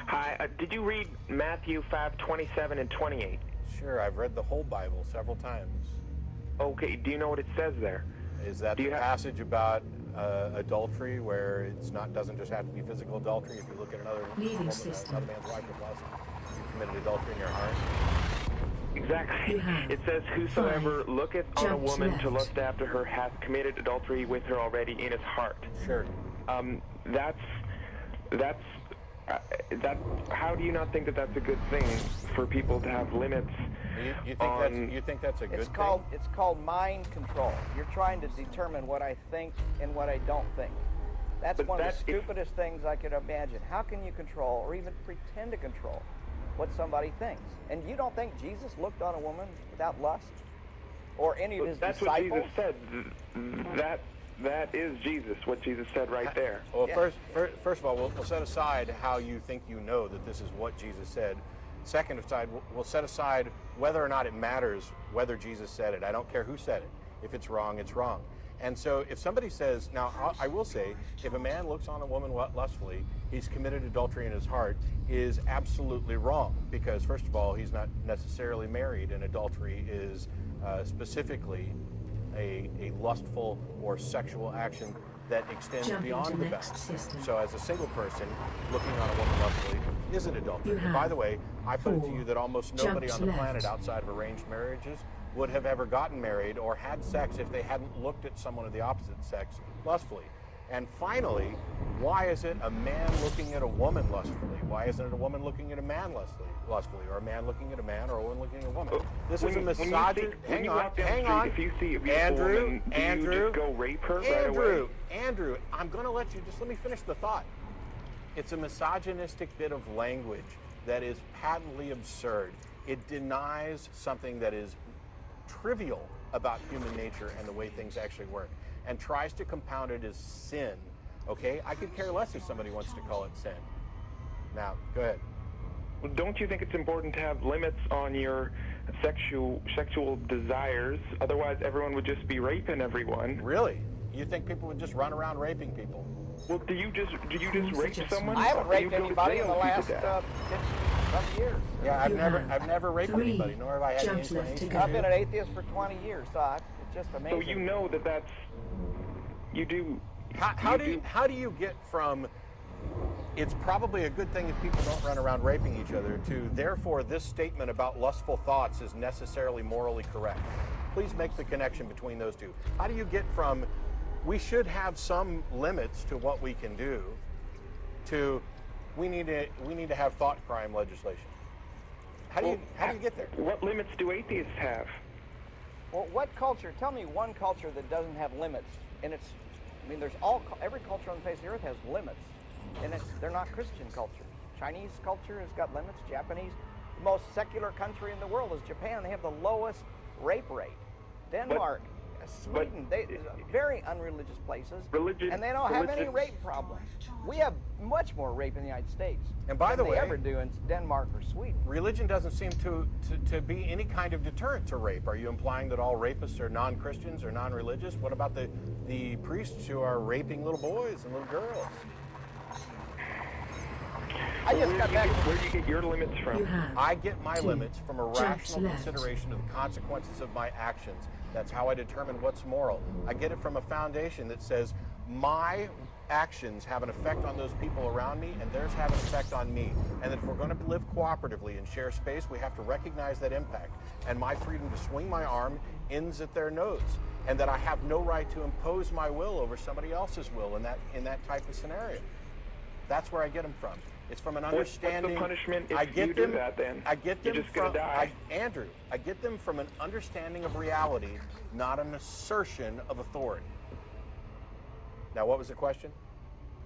Hi, did you read Matthew 5:27 and 28? Sure, I've read the whole Bible several times. Okay, do you know what it says there? Is that the passage about adultery, where doesn't just have to be physical adultery? If you look at another woman, another man's wife with lust, you committed adultery in your heart. Exactly. It says, "Whosoever looketh on a woman to lust after her hath committed adultery with her already in his heart." Sure. That's how do you not think that that's a good thing for people to have limits? You think that's a good It's thing? It's called mind control. You're trying to determine what I think and what I don't think. That's one of the stupidest things I could imagine. How can you control or even pretend to control what somebody thinks? And you don't think Jesus looked on a woman without lust? Or any of his disciples? That's what Jesus said. That is Jesus, what Jesus said right there. Well, first of all, we'll set aside how you think you know that this is what Jesus said. Second aside, we'll set aside whether or not it matters whether Jesus said it. I don't care who said it. If it's wrong, it's wrong. And so if somebody says, now I will say, if a man looks on a woman lustfully, he's committed adultery in his heart, is absolutely wrong. Because first of all, he's not necessarily married, and adultery is specifically a lustful or sexual action that extends beyond the bounds. So as a single person looking on a woman lustfully isn't adultery. And by the way, I put it to you that almost nobody on the planet outside of arranged marriages would have ever gotten married or had sex if they hadn't looked at someone of the opposite sex lustfully. And finally, why is it a man looking at a woman lustfully? Why isn't it a woman looking at a man lustfully, or a man looking at a man, or a woman looking at a woman? This is a misogynist. Hang on. If you see a beautiful Andrew, woman, do Andrew, you just go rape her right away? Andrew, I'm going to let you, just let me finish the thought. It's a misogynistic bit of language that is patently absurd. It denies something that is trivial about human nature and the way things actually work, and tries to compound it as sin. Okay? I could care less if somebody wants to call it sin. Now, go ahead. Well, don't you think it's important to have limits on your sexual desires? Otherwise, everyone would just be raping everyone. Really? You think people would just run around raping people? Well, do you just rape someone? I haven't raped You go to anybody in jail the if you last did that. 50-some years. Yeah, I've never raped anybody, nor have I had any inclination. I've been an atheist for 20 years, so it's just amazing. So you know that's you do. How do you get from it's probably a good thing if people don't run around raping each other to therefore this statement about lustful thoughts is necessarily morally correct? Please make the connection between those two. How do you get from we should have some limits to what we can do to we need to have thought crime legislation? How do you get there? What limits do atheists have? Well, what culture? Tell me one culture that doesn't have limits. And there's every culture on the face of the earth has limits, and they're not Christian culture. Chinese culture has got limits. Japanese, the most secular country in the world is Japan. They have the lowest rape rate. Denmark, Sweden, they very unreligious places, and they don't have any rape problems. We have much more rape in the United States and by than the way, they ever do in Denmark or Sweden. Religion doesn't seem to be any kind of deterrent to rape. Are you implying that all rapists are non-Christians or non-religious? What about the priests who are raping little boys and little girls? Where do you get your limits from? I get my limits from a rational consideration of the consequences of my actions. That's how I determine what's moral. I get it from a foundation that says my actions have an effect on those people around me, and theirs have an effect on me. And if we're going to live cooperatively and share space, we have to recognize that impact. And my freedom to swing my arm ends at their nose, and that I have no right to impose my will over somebody else's will in that type of scenario. That's where I get them from. It's from an understanding. What's the punishment if I get you them, do that then? I get them You're just from gonna die. Andrew. I get them from an understanding of reality, not an assertion of authority. Now, what was the question?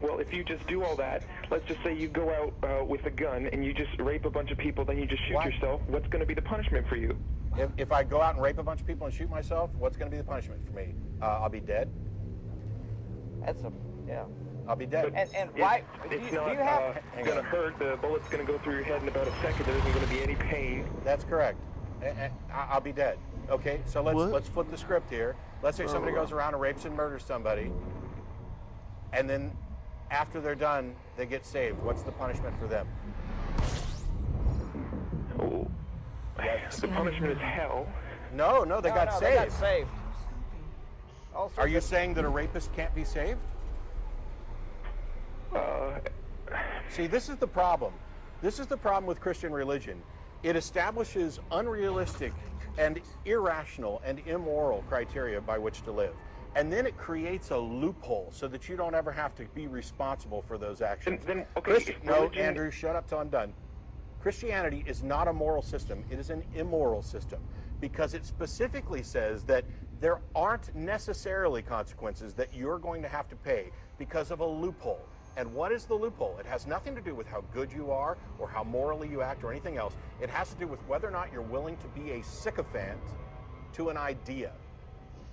Well, if you just do all that, let's just say you go out with a gun and you just rape a bunch of people, then you just shoot yourself. What's going to be the punishment for you? If I go out and rape a bunch of people and shoot myself, what's going to be the punishment for me? I'll be dead. Yeah. I'll be dead. And why? It's do not you have? going to hurt. The bullet's going to go through your head in about a second. There isn't going to be any pain. That's correct. I'll be dead. Okay, so let's flip the script here. Let's say somebody goes around and rapes and murders somebody, and then after they're done, they get saved. What's the punishment for them? Oh, the punishment is hell. No, they got saved. They got saved. Are you saying that a rapist can't be saved? See, this is the problem. This is the problem with Christian religion. It establishes unrealistic and irrational and immoral criteria by which to live. And then it creates a loophole so that you don't ever have to be responsible for those actions. No, Andrew, shut up till I'm done. Christianity is not a moral system. It is an immoral system because it specifically says that there aren't necessarily consequences that you're going to have to pay because of a loophole. And what is the loophole? It has nothing to do with how good you are or how morally you act or anything else. It has to do with whether or not you're willing to be a sycophant to an idea.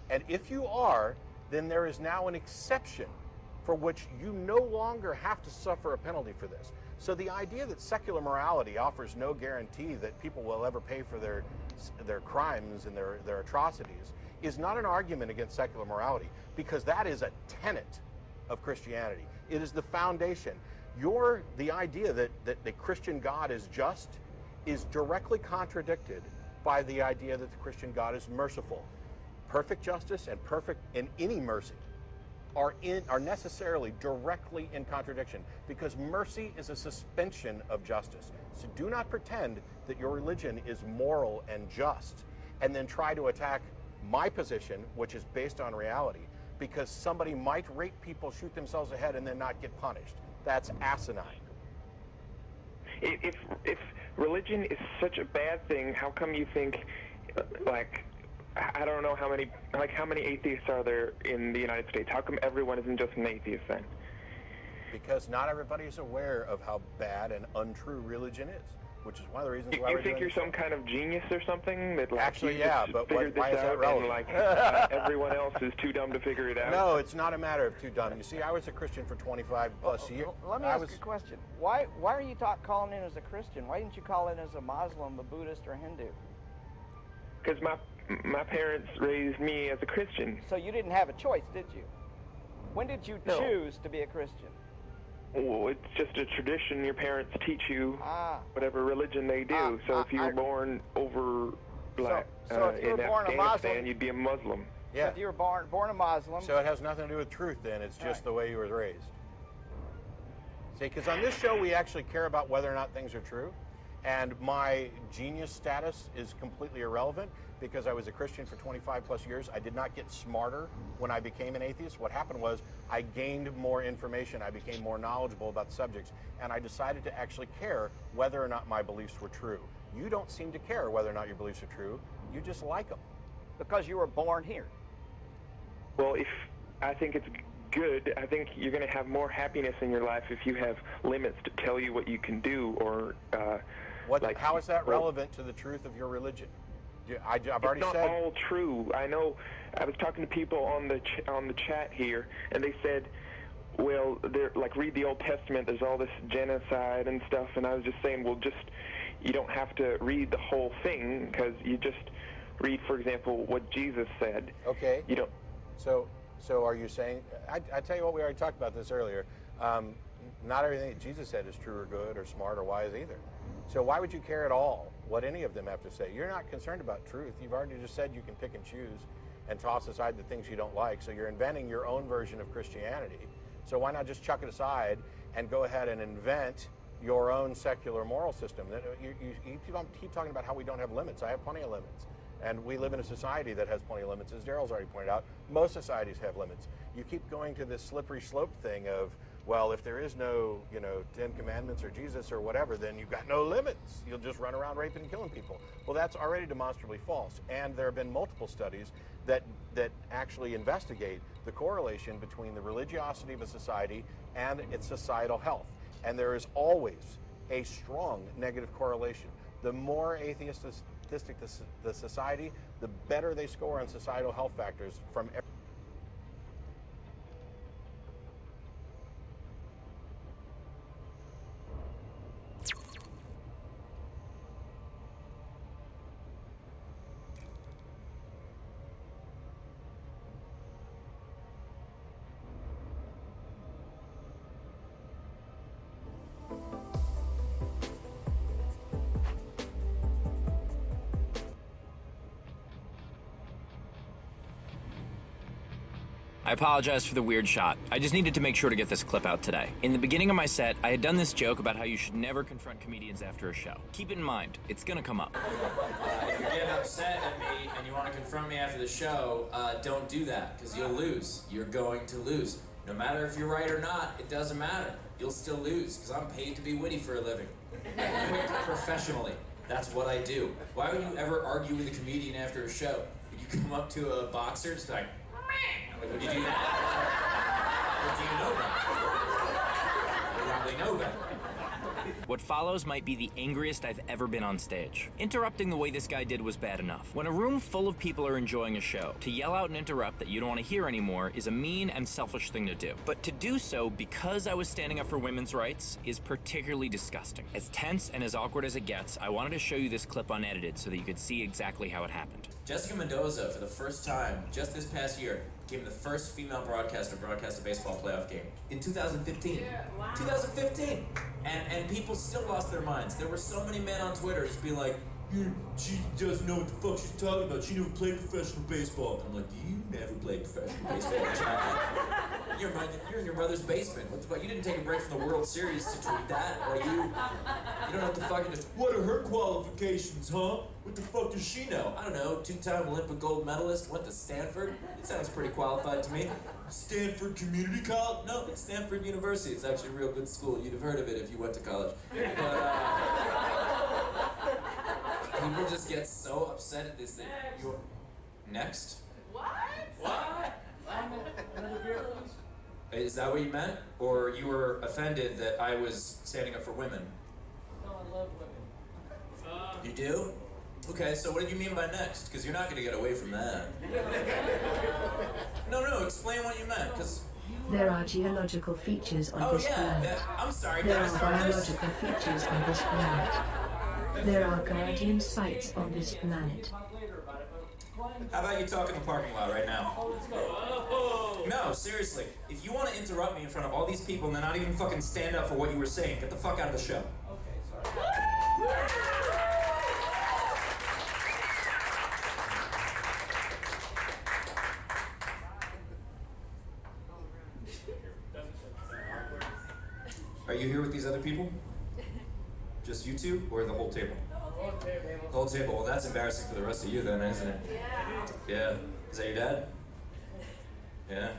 And if you are, then there is now an exception for which you no longer have to suffer a penalty for this. So the idea that secular morality offers no guarantee that people will ever pay for their crimes and their atrocities is not an argument against secular morality, because that is a tenet of Christianity. It is the foundation. The idea that the Christian God is just is directly contradicted by the idea that the Christian God is merciful. Perfect justice and perfect and any mercy are necessarily directly in contradiction, because mercy is a suspension of justice. So do not pretend that your religion is moral and just and then try to attack my position, which is based on reality, because somebody might rape people, shoot themselves ahead, and then not get punished. That's asinine. If religion is such a bad thing, how come you think, I don't know how many atheists are there in the United States? How come everyone isn't just an atheist then? Because not everybody is aware of how bad and untrue religion is, which is one of the reasons why you think you're some kind of genius or something that actually, you yeah, just but figured why this is that out relevant? and everyone else is too dumb to figure it out? No, it's not a matter of too dumb. You see, I was a Christian for 25 plus years. Let me ask you a question. Why are you calling in as a Christian? Why didn't you call in as a Muslim, a Buddhist, or a Hindu? Because my parents raised me as a Christian. So you didn't have a choice, did you? When did you choose to be a Christian? Well, it's just a tradition. Your parents teach you whatever religion they do. So if you were born over so if you were in born a Afghanistan, Muslim, you'd be a Muslim. Yeah. So if you were born a Muslim. So it has nothing to do with truth then. It's just the way you were raised. See, because on this show we actually care about whether or not things are true. And my genius status is completely irrelevant because I was a Christian for 25 plus years. I did not get smarter when I became an atheist. What happened was I gained more information. I became more knowledgeable about the subjects, and I decided to actually care whether or not my beliefs were true. You don't seem to care whether or not your beliefs are true. You just like them. Because you were born here. Well, I think it's good. I think you're going to have more happiness in your life if you have limits to tell you what you can do or... how is that relevant to the truth of your religion? I've already said... It's not all true. I know. I was talking to people on the chat here, and they said, well, they're read the Old Testament. There's all this genocide and stuff, and I was just saying, well, you don't have to read the whole thing, because you just read, for example, what Jesus said. Okay. You don't. So are you saying? I tell you what, we already talked about this earlier. Not everything that Jesus said is true or good or smart or wise either. So why would you care at all what any of them have to say? You're not concerned about truth. You've already just said you can pick and choose. and toss aside the things you don't like. So you're inventing your own version of Christianity. So why not just chuck it aside and go ahead and invent your own secular moral system? You keep talking about how we don't have limits. I have plenty of limits. And we live in a society that has plenty of limits. As Daryl's already pointed out, most societies have limits. You keep going to this slippery slope thing of, well, if there is no, 10 Commandments or Jesus or whatever, then you've got no limits. You'll just run around raping and killing people. Well, that's already demonstrably false. And there have been multiple studies that actually investigate the correlation between the religiosity of a society and its societal health. And there is always a strong negative correlation. The more atheistic the society, the better they score on societal health factors from every. I apologize for the weird shot. I just needed to make sure to get this clip out today. In the beginning of my set, I had done this joke about how you should never confront comedians after a show. Keep it in mind, it's gonna come up. If you're getting upset at me and you want to confront me after the show, don't do that, because you'll lose. You're going to lose. No matter if you're right or not, it doesn't matter. You'll still lose, because I'm paid to be witty for a living. I do it professionally. That's what I do. Why would you ever argue with a comedian after a show? Would you come up to a boxer and just be like, would you do that? Or do you know better? You probably know better. What follows might be the angriest I've ever been on stage. Interrupting the way this guy did was bad enough. When a room full of people are enjoying a show, to yell out and interrupt that you don't want to hear anymore is a mean and selfish thing to do. But to do so because I was standing up for women's rights is particularly disgusting. As tense and as awkward as it gets, I wanted to show you this clip unedited so that you could see exactly how it happened. Jessica Mendoza, for the first time, just this past year, became the first female broadcaster to broadcast a baseball playoff game in 2015. Yeah, wow. 2015! And people still lost their minds. There were so many men on Twitter just being like, she doesn't know what the fuck she's talking about. She never played professional baseball. I'm like, you never played professional baseball, child. You're in your mother's basement. What the fuck? You didn't take a break from the World Series to tweet that, or you don't know what the fuck. What are her qualifications, huh? What the fuck does she know? I don't know. 2-time Olympic gold medalist, went to Stanford. It sounds pretty qualified to me. Stanford Community College? No, it's Stanford University. It's actually a real good school. You'd have heard of it if you went to college. But, people just get so upset at this thing. You're next? What? Is that what you meant? Or you were offended that I was standing up for women? No, I love women. You do? Okay, so what did you mean by next? Because you're not going to get away from that. No, explain what you meant, because... There are geological features on this planet. I'm sorry, there are biological features on this planet. There are guardian sites on this planet. How about you talk in the parking lot right now? No, seriously. If you want to interrupt me in front of all these people and then not even fucking stand up for what you were saying, get the fuck out of the show. Okay, sorry. Are you here with these other people? Just you two, or the whole table? The whole table. Well, that's embarrassing for the rest of you then, isn't it? Yeah. Is that your dad? Yeah?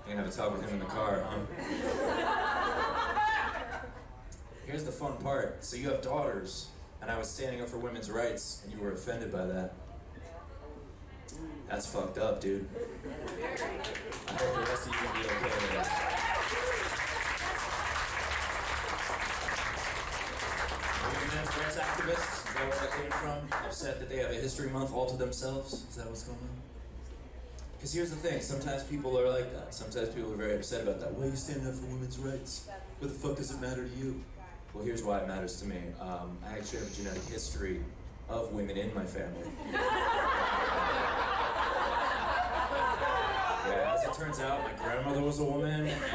You're gonna have a talk with him in the car, huh? Here's the fun part. So you have daughters, and I was standing up for women's rights, and you were offended by that. That's fucked up, dude. I hope the rest of you can be okay with it. Women's rights activists, is that where that came from? Upset that they have a history month all to themselves? Is that what's going on? Because here's the thing, sometimes people are like that. Sometimes people are very upset about that. Why are you standing up for women's rights? What the fuck does it matter to you? Well, here's why it matters to me. I actually have a genetic history of women in my family. Yeah, as it turns out, my grandmother was a woman, and my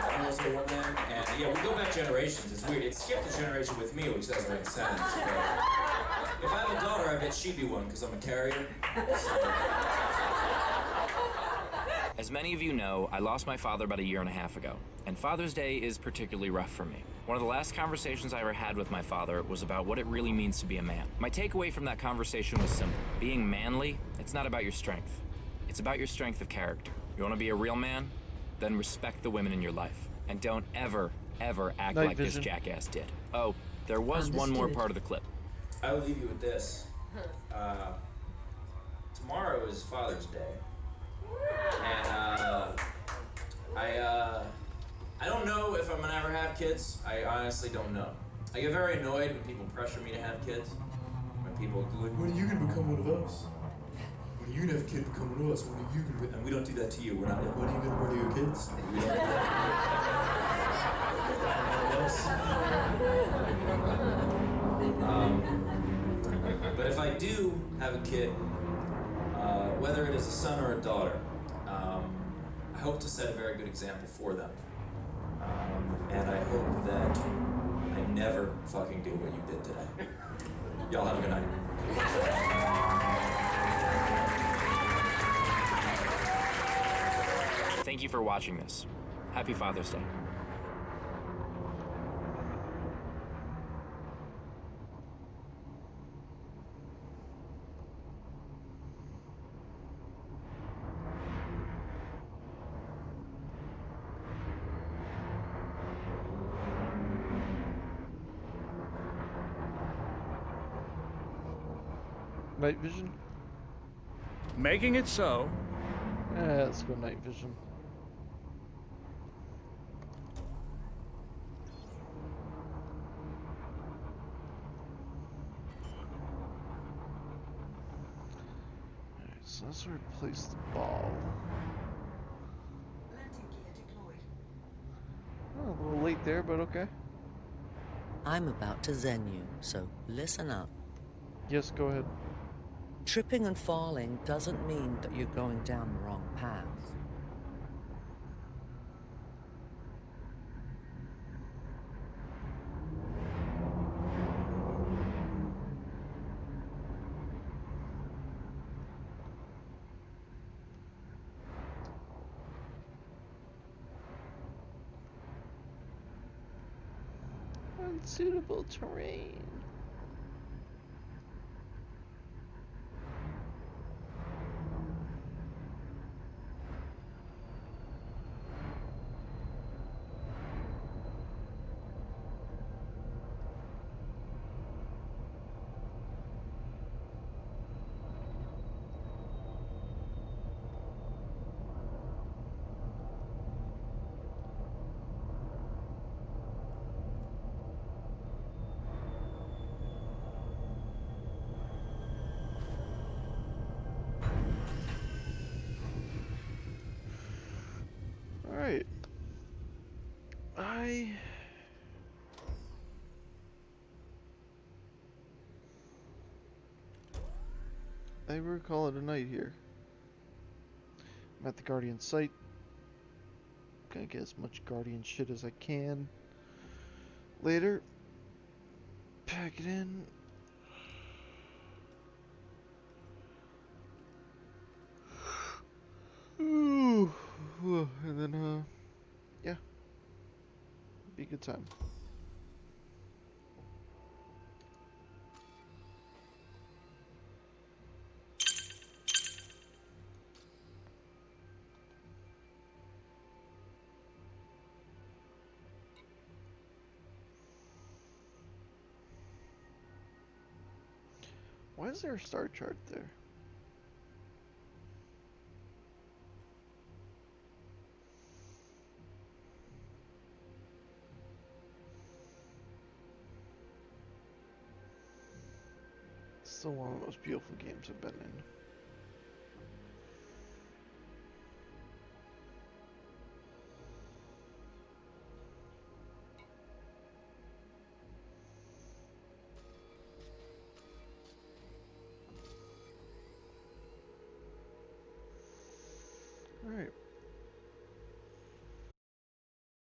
mother was a woman, and yeah, we go back generations. It's weird. It skipped a generation with me, which doesn't make sense. But If I have a daughter, I bet she'd be one, because I'm a carrier. As many of you know, I lost my father about 1.5 years ago, and Father's Day is particularly rough for me. One of the last conversations I ever had with my father was about what it really means to be a man. My takeaway from that conversation was simple. Being manly, it's not about your strength. It's about your strength of character. You want to be a real man? Then respect the women in your life. And don't ever, ever act Night like vision. this jackass did. Oh, there was one more part of the clip. I will leave you with this. Tomorrow is Father's Day. And I don't know if I'm gonna ever have kids. I honestly don't know. I get very annoyed when people pressure me to have kids. When people go like, when are you gonna become one of us? When are you gonna have a kid become one of us? When are you gonna be? And we don't do that to you. We're not like, when are you gonna murder your kids? We don't do that. But if I do have a kid, whether it is a son or a daughter, I hope to set a very good example for them. And I hope that I never fucking do what you did today. Y'all have a good night. Thank you for watching this. Happy Father's Day. Night vision? Making it so. Yeah, let's go night vision. Alright, so that's where to place the ball. Landing gear deployed. Oh, a little late there, but okay. I'm about to zen you, so listen up. Yes, go ahead. Tripping and falling doesn't mean that you're going down the wrong path. Unsuitable terrain. Alright. I will call it a night here. I'm at the Guardian site. Gonna get as much Guardian shit as I can. Later. Pack it in. Ooh. And then, yeah. Be a good time. Why is there a star chart there? Still one of the most beautiful games I've been in. Alright.